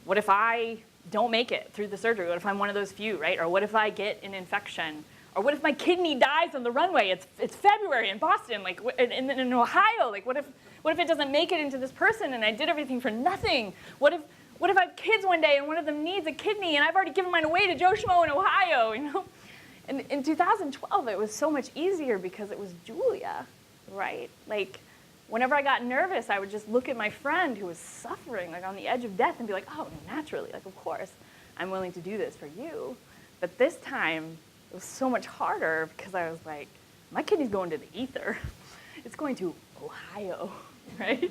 what if I don't make it through the surgery? What if I'm one of those few, right? Or what if I get an infection? Or what if my kidney dies on the runway? It's February in Boston, like in Ohio. Like, what if it doesn't make it into this person, and I did everything for nothing? What if I have kids one day and one of them needs a kidney, and I've already given mine away to Joe Schmo in Ohio, And in 2012, it was so much easier because it was Julia, right? Like, whenever I got nervous, I would just look at my friend who was suffering, like on the edge of death, and be like, oh, naturally, like, of course, I'm willing to do this for you. But this time, it was so much harder because I was like, my kidney's going to the ether. It's going to Ohio, right?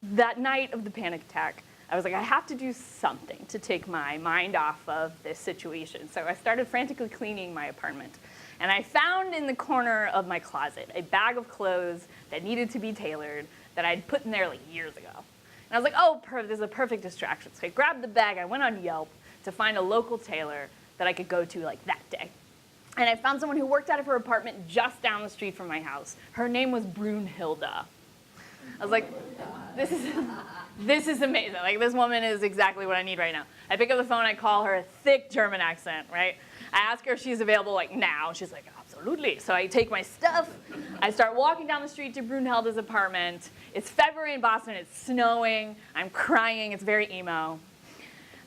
That night of the panic attack, I was like, I have to do something to take my mind off of this situation. So I started frantically cleaning my apartment. And I found in the corner of my closet a bag of clothes that needed to be tailored, that I'd put in there like years ago. And I was like, oh, this is a perfect distraction. So I grabbed the bag, I went on Yelp to find a local tailor that I could go to like that day. And I found someone who worked out of her apartment just down the street from my house. Her name was Brunhilde. I was like, this is amazing. Like, this woman is exactly what I need right now. I pick up the phone, I call her, thick German accent, right? I ask her if she's available like now. She's like, absolutely. So I take my stuff, I start walking down the street to Brunhilde's apartment. It's February in Boston, it's snowing, I'm crying, it's very emo.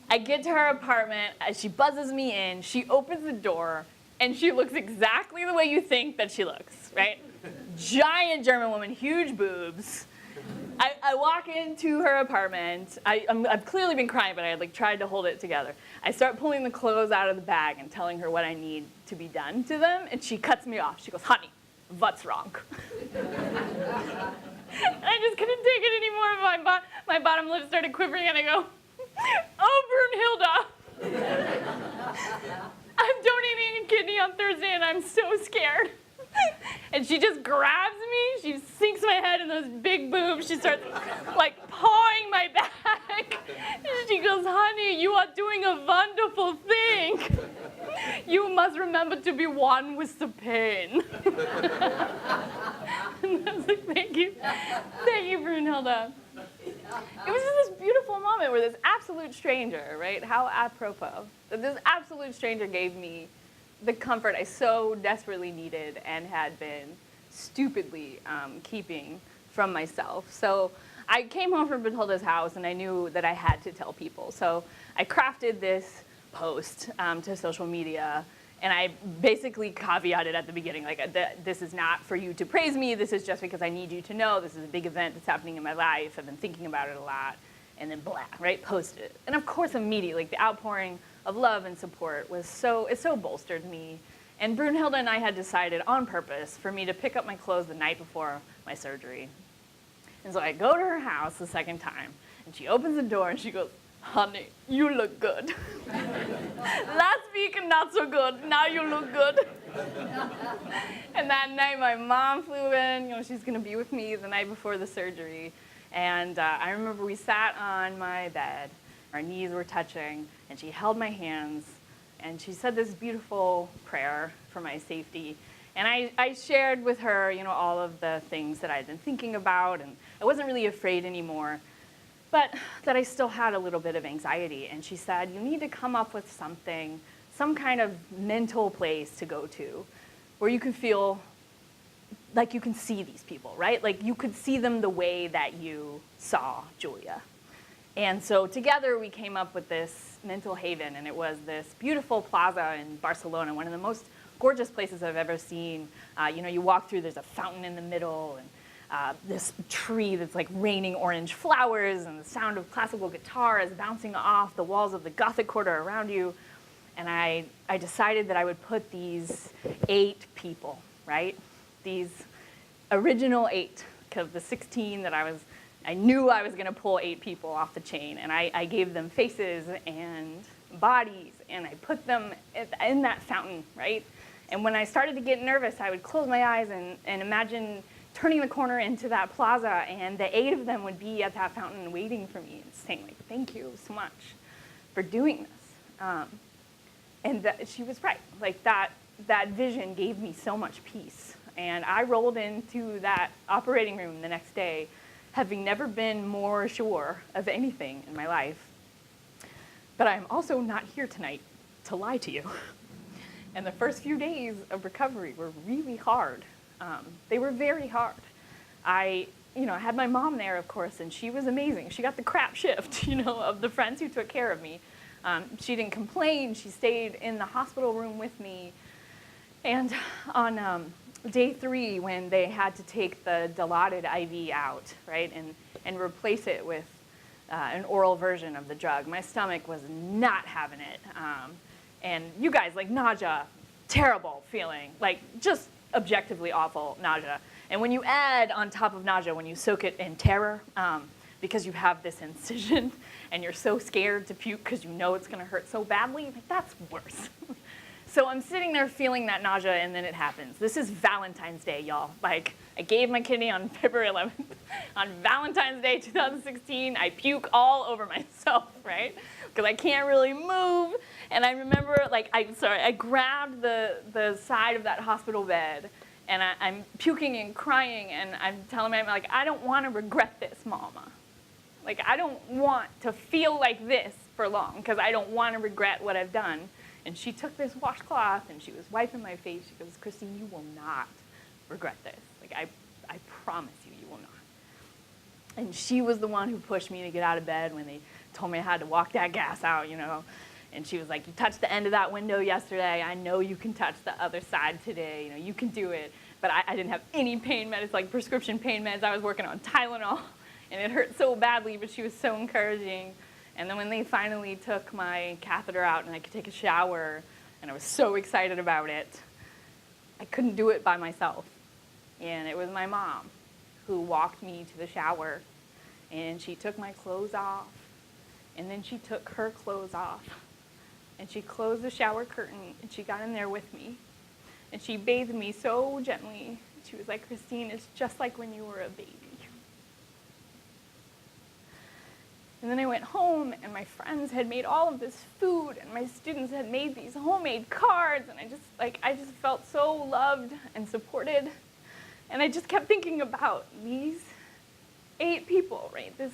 I get to her apartment, as she buzzes me in, she opens the door, and she looks exactly the way you think that she looks, right? Giant German woman, huge boobs. I walk into her apartment. I've clearly been crying, but I had like tried to hold it together. I start pulling the clothes out of the bag and telling her what I need to be done to them, and she cuts me off. She goes, honey, what's wrong? And I just couldn't take it anymore. My bottom lip started quivering, and I go, oh, Brunhilde. I'm donating a kidney on Thursday, and I'm so scared. And she just grabs me, she sinks my head in those big boobs, she starts like pawing my back. And she goes, honey, you are doing a wonderful thing. You must remember to be one with the pain. And I was like, thank you, Brunhilde. It was just this beautiful moment where this absolute stranger, right, how apropos, that this absolute stranger gave me the comfort I so desperately needed and had been stupidly keeping from myself. So I came home from Brunhilde's house, and I knew that I had to tell people. So I crafted this post to social media, and I basically caveated at the beginning, like, this is not for you to praise me, this is just because I need you to know this is a big event that's happening in my life, I've been thinking about it a lot, and then blah, right, posted it. And of course, immediately, like, the outpouring of love and support it so bolstered me. And Brunhilde and I had decided on purpose for me to pick up my clothes the night before my surgery. And so I go to her house the second time, and she opens the door and she goes, honey, you look good. Last week, not so good. Now you look good. And that night, my mom flew in. You know, she's going to be with me the night before the surgery. And I remember we sat on my bed. Our knees were touching, and she held my hands, and she said this beautiful prayer for my safety. And I shared with her, you know, all of the things that I'd been thinking about, and I wasn't really afraid anymore, but that I still had a little bit of anxiety. And she said, you need to come up with something, some kind of mental place to go to where you can feel like you can see these people, right? Like you could see them the way that you saw Julia. And so together we came up with this mental haven, and it was this beautiful plaza in Barcelona, one of the most gorgeous places I've ever seen. You know, you walk through, there's a fountain in the middle, and this tree that's like raining orange flowers, and the sound of classical guitar is bouncing off the walls of the Gothic Quarter around you. And I decided that I would put these 8 people, right? These original 8 of the 16 that I knew I was going to pull 8 people off the chain, and I gave them faces and bodies, and I put them in that fountain, right? And when I started to get nervous, I would close my eyes and imagine turning the corner into that plaza, and the 8 of them would be at that fountain waiting for me and saying, like, thank you so much for doing this. And she was right. Like, that vision gave me so much peace. And I rolled into that operating room the next day having never been more sure of anything in my life. But I'm also not here tonight to lie to you. And the first few days of recovery were really hard. They were very hard. I had my mom there, of course, and she was amazing. She got the crap shift, of the friends who took care of me. She didn't complain. She stayed in the hospital room with me. And on day 3, when they had to take the dilaudid IV out, right, and replace it with an oral version of the drug, my stomach was not having it. And you guys, like, nausea, terrible feeling, like just objectively awful nausea. And when you add on top of nausea, when you soak it in terror, because you have this incision and you're so scared to puke because you know it's going to hurt so badly, like, that's worse. So I'm sitting there feeling that nausea, and then it happens. This is Valentine's Day, y'all. Like, I gave my kidney on February 11th. On Valentine's Day 2016, I puke all over myself, right? Because I can't really move. And I remember, like, I grabbed the side of that hospital bed, and I'm puking and crying, and I'm telling my mom, like, I don't want to regret this, Mama. Like, I don't want to feel like this for long, because I don't want to regret what I've done. And she took this washcloth, and she was wiping my face. She goes, Christine, you will not regret this. Like, I promise you, you will not. And she was the one who pushed me to get out of bed when they told me I had to walk that gas out, you know. And she was like, you touched the end of that window yesterday. I know you can touch the other side today. You know, you can do it. But I didn't have any pain meds, like prescription pain meds. I was working on Tylenol, and it hurt so badly, but she was so encouraging. And then when they finally took my catheter out and I could take a shower, and I was so excited about it, I couldn't do it by myself. And it was my mom who walked me to the shower, and she took my clothes off, and then she took her clothes off, and she closed the shower curtain, and she got in there with me, and she bathed me so gently. She was like, Christine, it's just like when you were a baby. And then I went home, and my friends had made all of this food, and my students had made these homemade cards, and I just felt so loved and supported. And I just kept thinking about these 8 people, right? This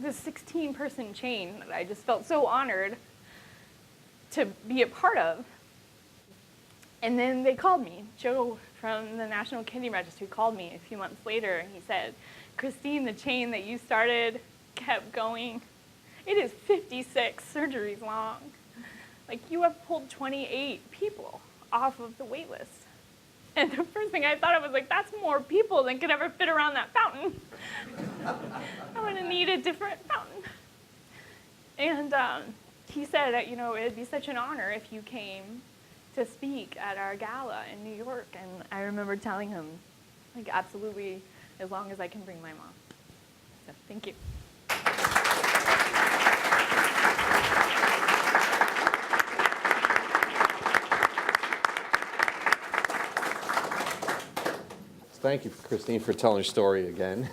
16-person chain that I just felt so honored to be a part of. And then they called me. Joe from the National Kidney Registry called me a few months later, and he said, Christine, the chain that you started kept going. It is 56 surgeries long. Like, you have pulled 28 people off of the wait list. And the first thing I thought of was, like, that's more people than could ever fit around that fountain. I'm going to need a different fountain. And he said, you know, it'd be such an honor if you came to speak at our gala in New York. And I remember telling him, like, absolutely, as long as I can bring my mom. So thank you. Thank you, Christine, for telling your story again.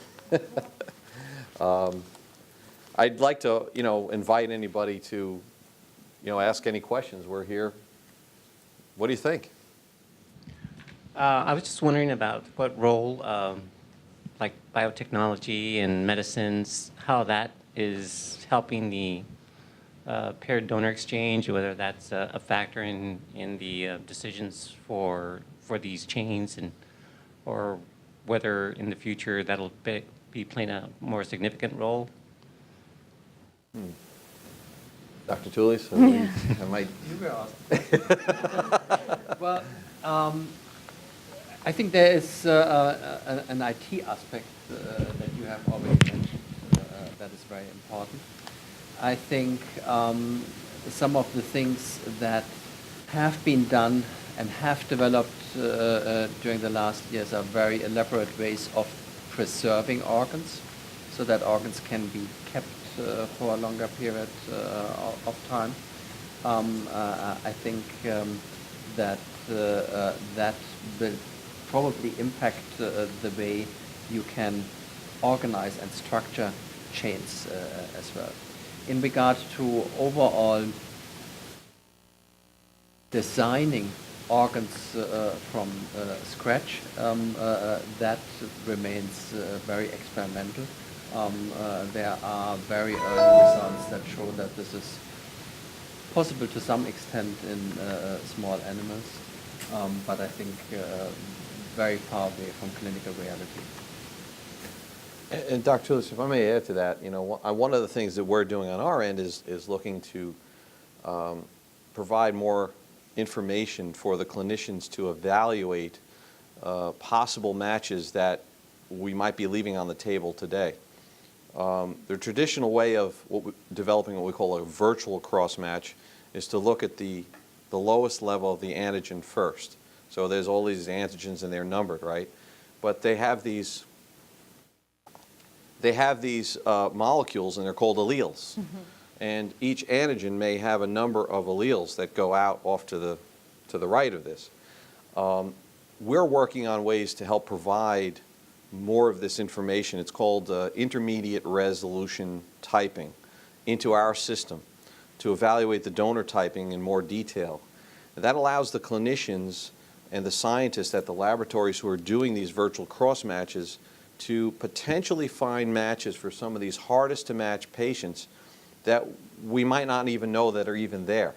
I'd like to, invite anybody to, ask any questions. We're here. What do you think? I was just wondering about what role, like biotechnology and medicines, how that is helping the paired donor exchange, whether that's a factor in the decisions for these chains, and or whether in the future that'll be playing a more significant role. Dr. Tullius? Yeah. You were asked. Well, I think there is an IT aspect that you have already mentioned that is very important. I think some of the things that have been done and have developed during the last years are very elaborate ways of preserving organs so that organs can be kept for a longer period of time. I think that that will probably impact the way you can organize and structure chains as well. In regard to overall designing organs from scratch, that remains very experimental. There are very early results that show that this is possible to some extent in small animals, but I think very far away from clinical reality. And Dr. Tullius, if I may add to that, one of the things that we're doing on our end is looking to provide more information for the clinicians to evaluate possible matches that we might be leaving on the table today. The traditional way of developing what we call a virtual cross-match is to look at the lowest level of the antigen first. So there's all these antigens and they're numbered, right? But they have these molecules and they're called alleles. Mm-hmm. And each antigen may have a number of alleles that go out off to the right of this. we're working on ways to help provide more of this information. It's called intermediate resolution typing into our system to evaluate the donor typing in more detail. And that allows the clinicians and the scientists at the laboratories who are doing these virtual cross matches to potentially find matches for some of these hardest to match patients that we might not even know that are even there.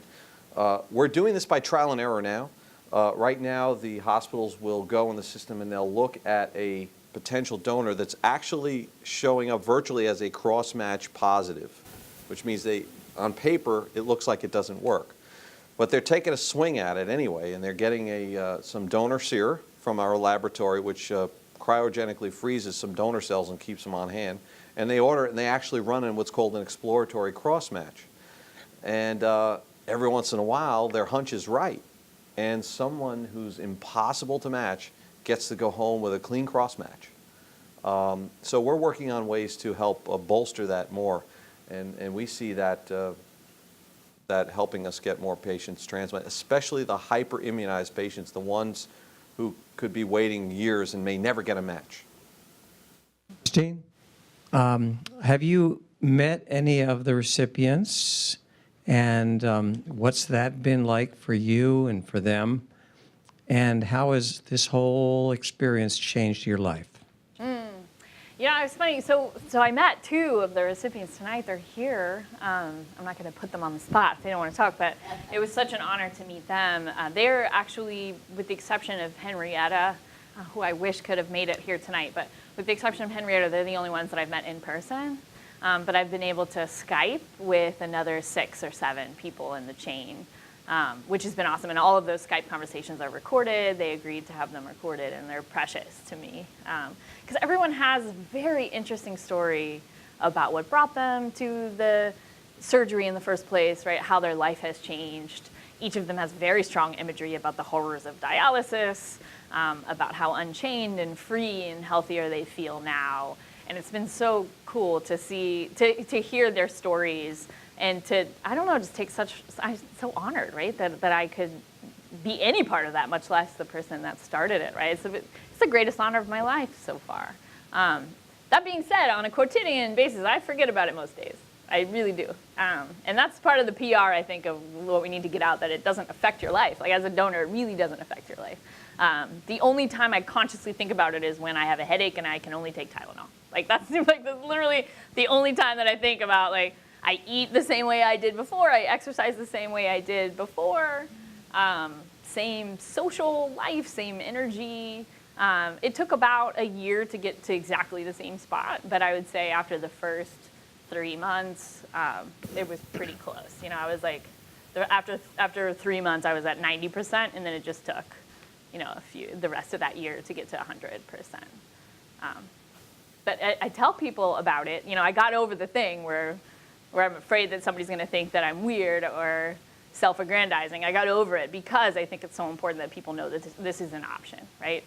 We're doing this by trial and error now. Right now, the hospitals will go in the system and they'll look at a potential donor that's actually showing up virtually as a cross-match positive, which means on paper, it looks like it doesn't work. But they're taking a swing at it anyway, and they're getting some donor sera from our laboratory, which cryogenically freezes some donor cells and keeps them on hand. And they order it, and they actually run in what's called an exploratory cross-match. And every once in a while, their hunch is right. And someone who's impossible to match gets to go home with a clean cross-match. So we're working on ways to help bolster that more. And we see that that helping us get more patients transplanted, especially the hyper-immunized patients, the ones who could be waiting years and may never get a match. Christine, have you met any of the recipients, and what's that been like for you and for them? And how has this whole experience changed your life? Yeah, it's funny. So I met 2 of the recipients tonight. They're here. I'm not going to put them on the spot if they don't want to talk, but it was such an honor to meet them. They're actually, with the exception of Henrietta, who I wish could have made it here tonight, but with the exception of Henrietta, they're the only ones that I've met in person. But I've been able to Skype with another 6 or 7 people in the chain, which has been awesome. And all of those Skype conversations are recorded. They agreed to have them recorded, and they're precious to me. Because everyone has a very interesting story about what brought them to the surgery in the first place, right? How their life has changed. Each of them has very strong imagery about the horrors of dialysis, about how unchained and free and healthier they feel now. And it's been so cool to see, to hear their stories, and to, I don't know, just take I'm so honored, right? That I could be any part of that, much less the person that started it, right? It's the greatest honor of my life so far. That being said, on a quotidian basis, I forget about it most days. I really do. And that's part of the PR, I think, of what we need to get out, that it doesn't affect your life. Like, as a donor, it really doesn't affect your life. The only time I consciously think about it is when I have a headache and I can only take Tylenol. Like, that's literally the only time that I think about, like, I eat the same way I did before, I exercise the same way I did before, same social life, same energy. It took about a year to get to exactly the same spot, but I would say after the first 3 months, it was pretty close. You know, I was like, after 3 months, I was at 90%, and then it just took, you know, the rest of that year to get to 100%. But I tell people about it. You know, I got over the thing where I'm afraid that somebody's going to think that I'm weird or self-aggrandizing. I got over it because I think it's so important that people know that this is an option, right?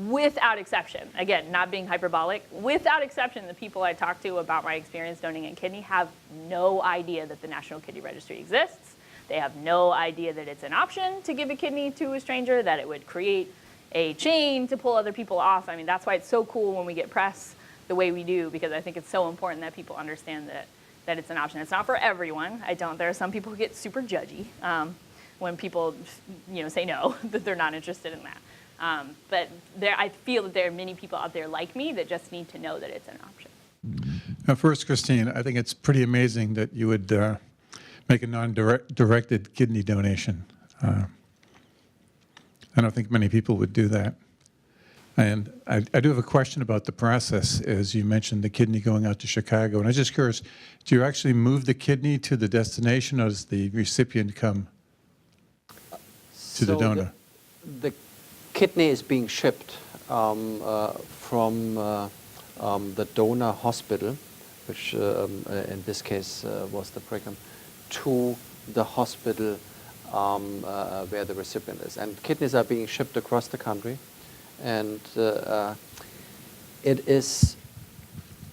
Without exception, again, not being hyperbolic, without exception, the people I talk to about my experience donating a kidney have no idea that the National Kidney Registry exists. They have no idea that it's an option to give a kidney to a stranger, that it would create a chain to pull other people off. I mean, that's why it's so cool when we get press the way we do, because I think it's so important that people understand that it's an option. It's not for everyone. There are some people who get super judgy when people, you know, say no, that they're not interested in that. But I feel that there are many people out there like me that just need to know that it's an option. Now, first, Christine, I think it's pretty amazing that you would make a non-directed kidney donation. I don't think many people would do that. And I do have a question about the process, as you mentioned the kidney going out to Chicago. And I was just curious, do you actually move the kidney to the destination, or does the recipient come to the donor? The kidney is being shipped from the donor hospital, which in this case was the Brigham, to the hospital where the recipient is. And kidneys are being shipped across the country. And it is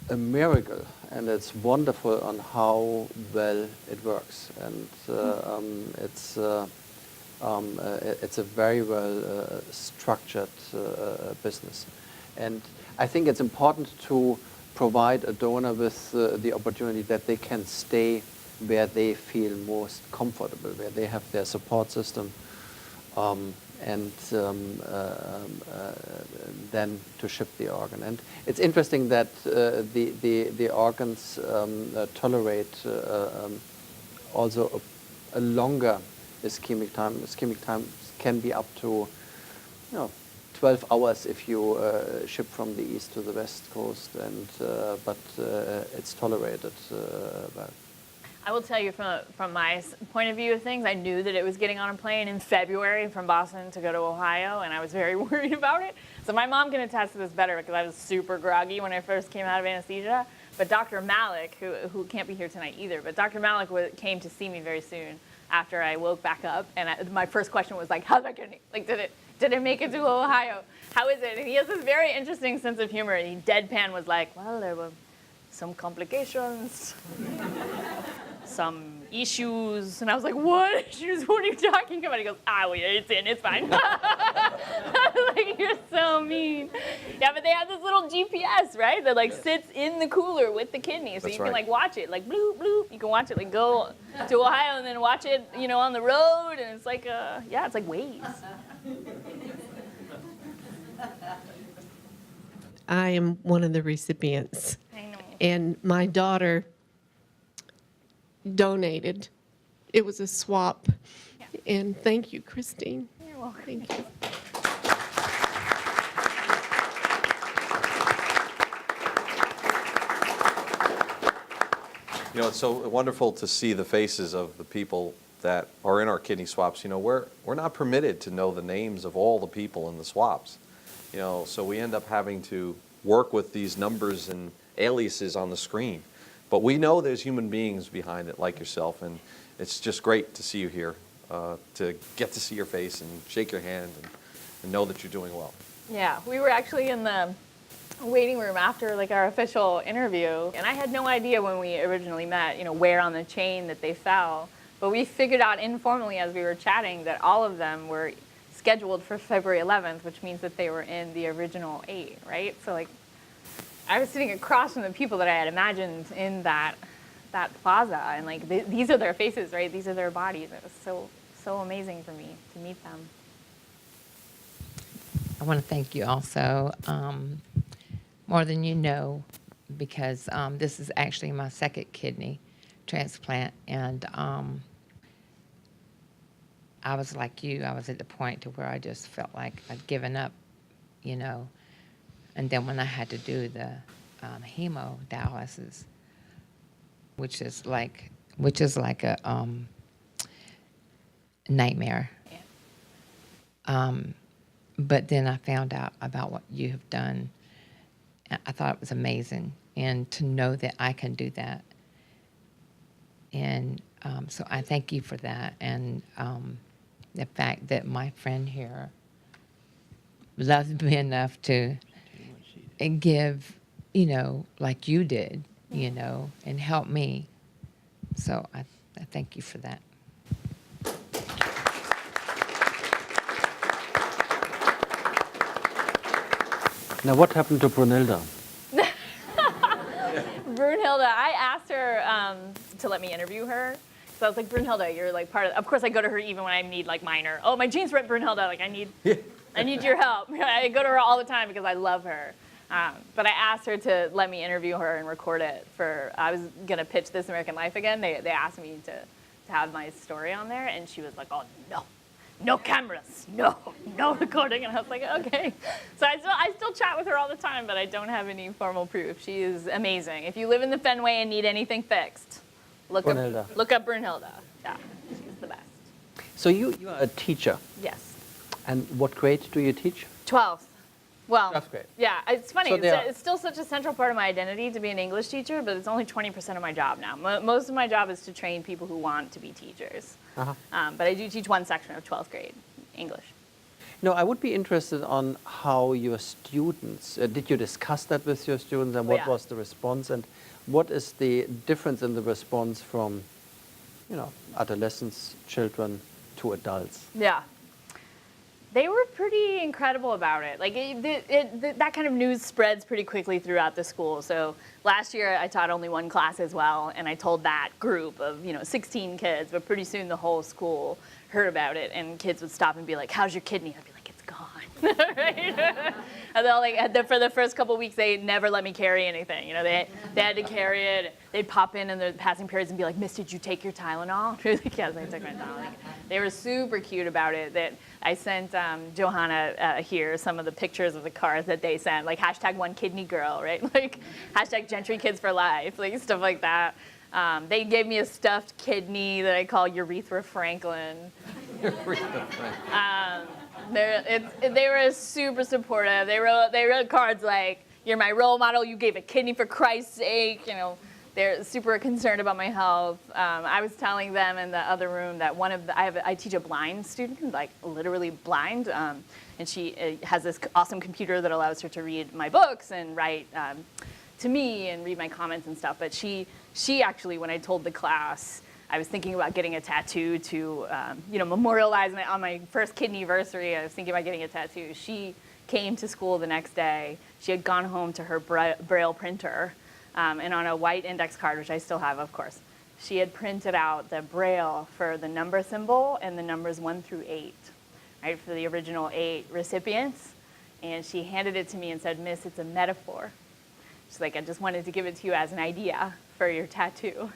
a miracle, and it's wonderful on how well it works. And it's It's a very well structured business. And I think it's important to provide a donor with the opportunity that they can stay where they feel most comfortable, where they have their support system, and then to ship the organ. And it's interesting that the organs tolerate also a longer ischemic time. Ischemic time can be up to 12 hours if you ship from the east to the west coast, and but it's tolerated well. I will tell you from my point of view of things, I knew that it was getting on a plane in February from Boston to go to Ohio, and I was very worried about it. So my mom can attest to this better because I was super groggy when I first came out of anesthesia. But Dr. Malik, who can't be here tonight either, but Dr. Malik came to see me very soon after I woke back up, and my first question was like, how's that getting? Like, did it make it to Ohio? How is it? And he has this very interesting sense of humor, and he deadpan was like, well, there were some complications. Some issues, and I was like, what issues? What are you talking about? He goes, well, it's in, it's fine. I was like, you're so mean. Yeah, but they have this little GPS, right? That like sits in the cooler with the kidney, so That's you can right. like watch it, like bloop, bloop. You can watch it, like go to Ohio and then watch it, on the road, and it's like, it's like Waze. I am one of the recipients, I know. and my daughter donated. It was a swap. Yeah. And thank you, Christine. You're welcome. Thank you. It's so wonderful to see the faces of the people that are in our kidney swaps. We're not permitted to know the names of all the people in the swaps. So we end up having to work with these numbers and aliases on the screen. But we know there's human beings behind it, like yourself, and it's just great to see you here, to get to see your face and shake your hand and know that you're doing well. Yeah, we were actually in the waiting room after like our official interview, and I had no idea when we originally met, where on the chain that they fell. But we figured out informally as we were chatting that all of them were scheduled for February 11th, which means that they were in the original 8, right? So like, I was sitting across from the people that I had imagined in that plaza, and like these are their faces, right? These are their bodies. It was so amazing for me to meet them. I want to thank you also, more than you know, because this is actually my second kidney transplant, and I was like you. I was at the point to where I just felt like I'd given up, And then when I had to do the hemodialysis, which is like a nightmare. Yeah. But then I found out about what you have done. I thought it was amazing, and to know that I can do that. And so I thank you for that, and the fact that my friend here loved me enough to give, like you did, and help me. So I thank you for that. Now, what happened to Brunhilde? Brunhilde, I asked her to let me interview her. So I was like, Brunhilde, you're like part of course I go to her even when I need like minor. Oh, my genes rep Brunhilde, like I need your help. I go to her all the time because I love her. But I asked her to let me interview her and record it I was gonna pitch This American Life again. They asked me to have my story on there, and she was like, oh no cameras, no recording. And I was like, okay. So I still chat with her all the time, but I don't have any formal proof. She is amazing. If you live in the Fenway and need anything fixed, look up Brunhilde. Yeah, she's the best. So you are a teacher, Yes. and what grade do you teach? 12th. Well, 12th grade. yeah, it's funny. So It's still such a central part of my identity to be an English teacher, but it's only 20% of my job now. Most of my job is to train people who want to be teachers. Uh-huh. But I do teach one section of 12th grade English. No, I would be interested on how your students, did you discuss that with your students, and what yeah. was the response, and what is the difference in the response from, adolescents, children, to adults? Yeah. They were pretty incredible about it. Like that kind of news spreads pretty quickly throughout the school. So last year I taught only one class as well, and I told that group of 16 kids, but pretty soon the whole school heard about it, and kids would stop and be like, "How's your kidney?" I'd be like, "It's gone." Right? And they'll for the first couple of weeks they never let me carry anything. They had to carry it. They'd pop in the passing periods and be like, "Miss, did you take your Tylenol?" Like, yes, I took my Tylenol. They were super cute about it. That I sent Johanna here some of the pictures of the cards that they sent, like #OneKidneyGirl, right? Like #Gentry Kids for Life, like stuff like that. They gave me a stuffed kidney that I call Urethra Franklin. They were super supportive. They wrote cards like, "You're my role model. You gave a kidney for Christ's sake." They're super concerned about my health. I was telling them in the other room that I teach a blind student, like literally blind, and she has this awesome computer that allows her to read my books and write to me and read my comments and stuff. But she actually, when I told the class, I was thinking about getting a tattoo to memorialize on my first kidney-versary. I was thinking about getting a tattoo. She came to school the next day. She had gone home to her Braille printer. And on a white index card, which I still have, of course, she had printed out the Braille for the number symbol and the numbers 1 through 8, right, for the original 8 recipients. And she handed it to me and said, "Miss, it's a metaphor." She's like, "I just wanted to give it to you as an idea for your tattoo."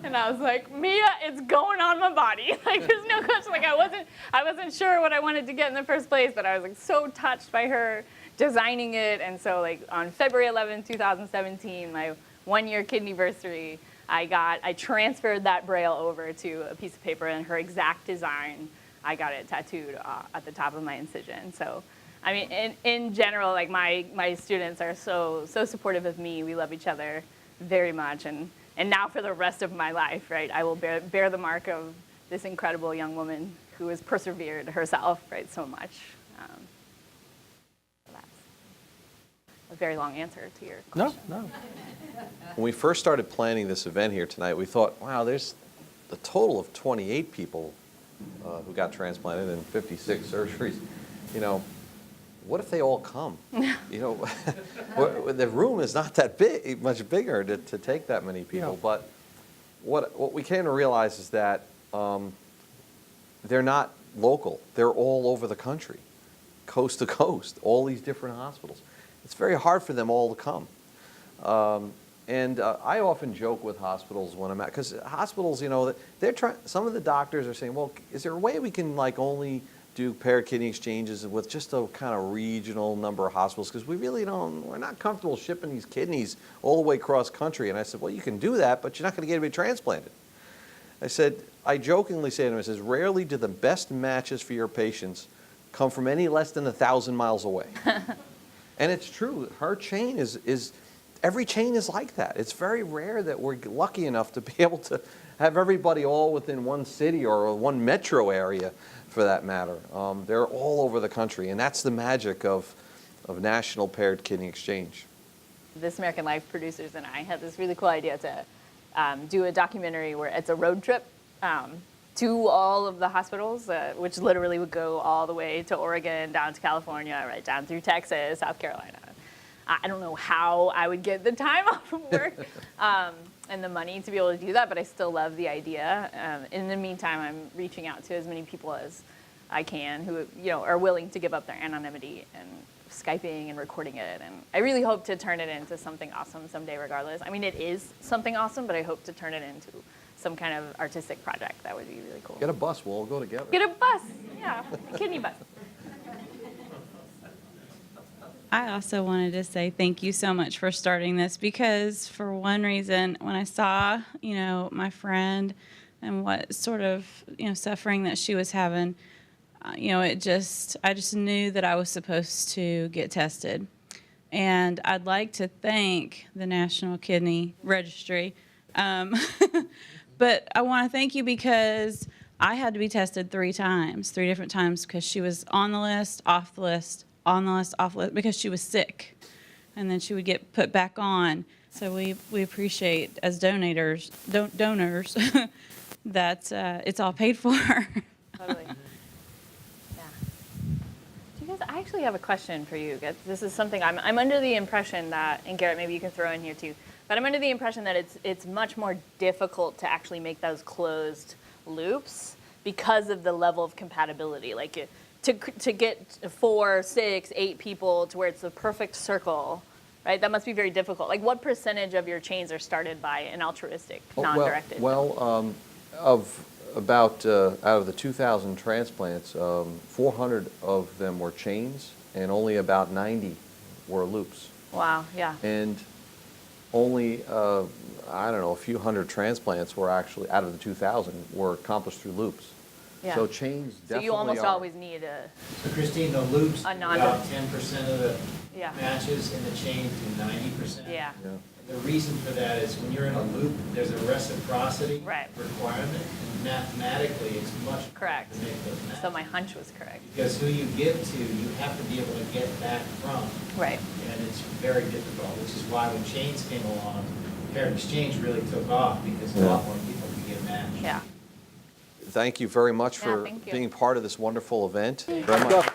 And I was like, "Mia, it's going on my body." Like, there's no question. Like, I wasn't sure what I wanted to get in the first place, but I was like so touched by her designing it. And so like on February 11th, 2017, my 1-year kidneyversary, I transferred that Braille over to a piece of paper, and her exact design, I got it tattooed at the top of my incision. So, I mean, in general, like my students are so supportive of me. We love each other very much, and now for the rest of my life, right, I will bear the mark of this incredible young woman who has persevered herself, right, so much. A very long answer to your question. No. When we first started planning this event here tonight, we thought, wow, there's a total of 28 people who got transplanted and 56 surgeries. What if they all come? The room is not that big, much bigger to take that many people. Yeah. But what we came to realize is that they're not local. They're all over the country, coast to coast, all these different hospitals. It's very hard for them all to come. And I often joke with hospitals when I'm at, because hospitals, they're trying, some of the doctors are saying, well, is there a way we can only do paired kidney exchanges with just a kind of regional number of hospitals? Because we're not comfortable shipping these kidneys all the way across country. And I said, well, you can do that, but you're not going to get anybody transplanted. I jokingly say to them, I says, rarely do the best matches for your patients come from any less than 1,000 miles away. And it's true. Her chain every chain is like that. It's very rare that we're lucky enough to be able to have everybody all within one city or one metro area, for that matter. They're all over the country, and that's the magic of National Paired Kidney Exchange. This American Life producers and I had this really cool idea to do a documentary where it's a road trip to all of the hospitals, which literally would go all the way to Oregon, down to California, right down through Texas, South Carolina. I don't know how I would get the time off of work and the money to be able to do that, but I still love the idea. In the meantime, I'm reaching out to as many people as I can who are willing to give up their anonymity and Skyping and recording it. And I really hope to turn it into something awesome someday regardless. I mean, it is something awesome, but I hope to turn it into some kind of artistic project. That would be really cool. Get a bus, we'll all go together. Get a bus, yeah, a kidney bus. I also wanted to say thank you so much for starting this, because for one reason, when I saw, my friend and what sort of, suffering that she was having, I just knew that I was supposed to get tested. And I'd like to thank the National Kidney Registry. But I want to thank you because I had to be tested 3 different times, because she was on the list, off the list, on the list, off the list, because she was sick. And then she would get put back on. So we appreciate, as donors, that it's all paid for. Totally. Yeah. Do you guys, I actually have a question for you guys. This is something I'm under the impression that, and Garrett, maybe you can throw in here too, but I'm under the impression that it's much more difficult to actually make those closed loops because of the level of compatibility. Like to get 4, 6, 8 people to where it's the perfect circle, right? That must be very difficult. Like what percentage of your chains are started by an altruistic, non-directed? Of about, out of the 2,000 transplants, 400 of them were chains, and only about 90 were loops. Wow, yeah. And only, I don't know, a few hundred transplants were actually, out of the 2,000, were accomplished through loops. Yeah. So chains definitely So you almost are. always need a, So Christine, the loops, A non- about 10% of the Yeah. matches, and the chains do 90%. yeah. Yeah. And the reason for that is when you're in a loop, there's a reciprocity Right. requirement, and mathematically, it's much Correct. harder to make those matches. So my hunch was correct. Because who you give to, you have to be able to get back from, Right. and it's very difficult, which is why when chains came along, pair exchange really took off, because a lot more people could get matched. Yeah. Thank you very much Yeah, for thank you. being part of this wonderful event. Very much.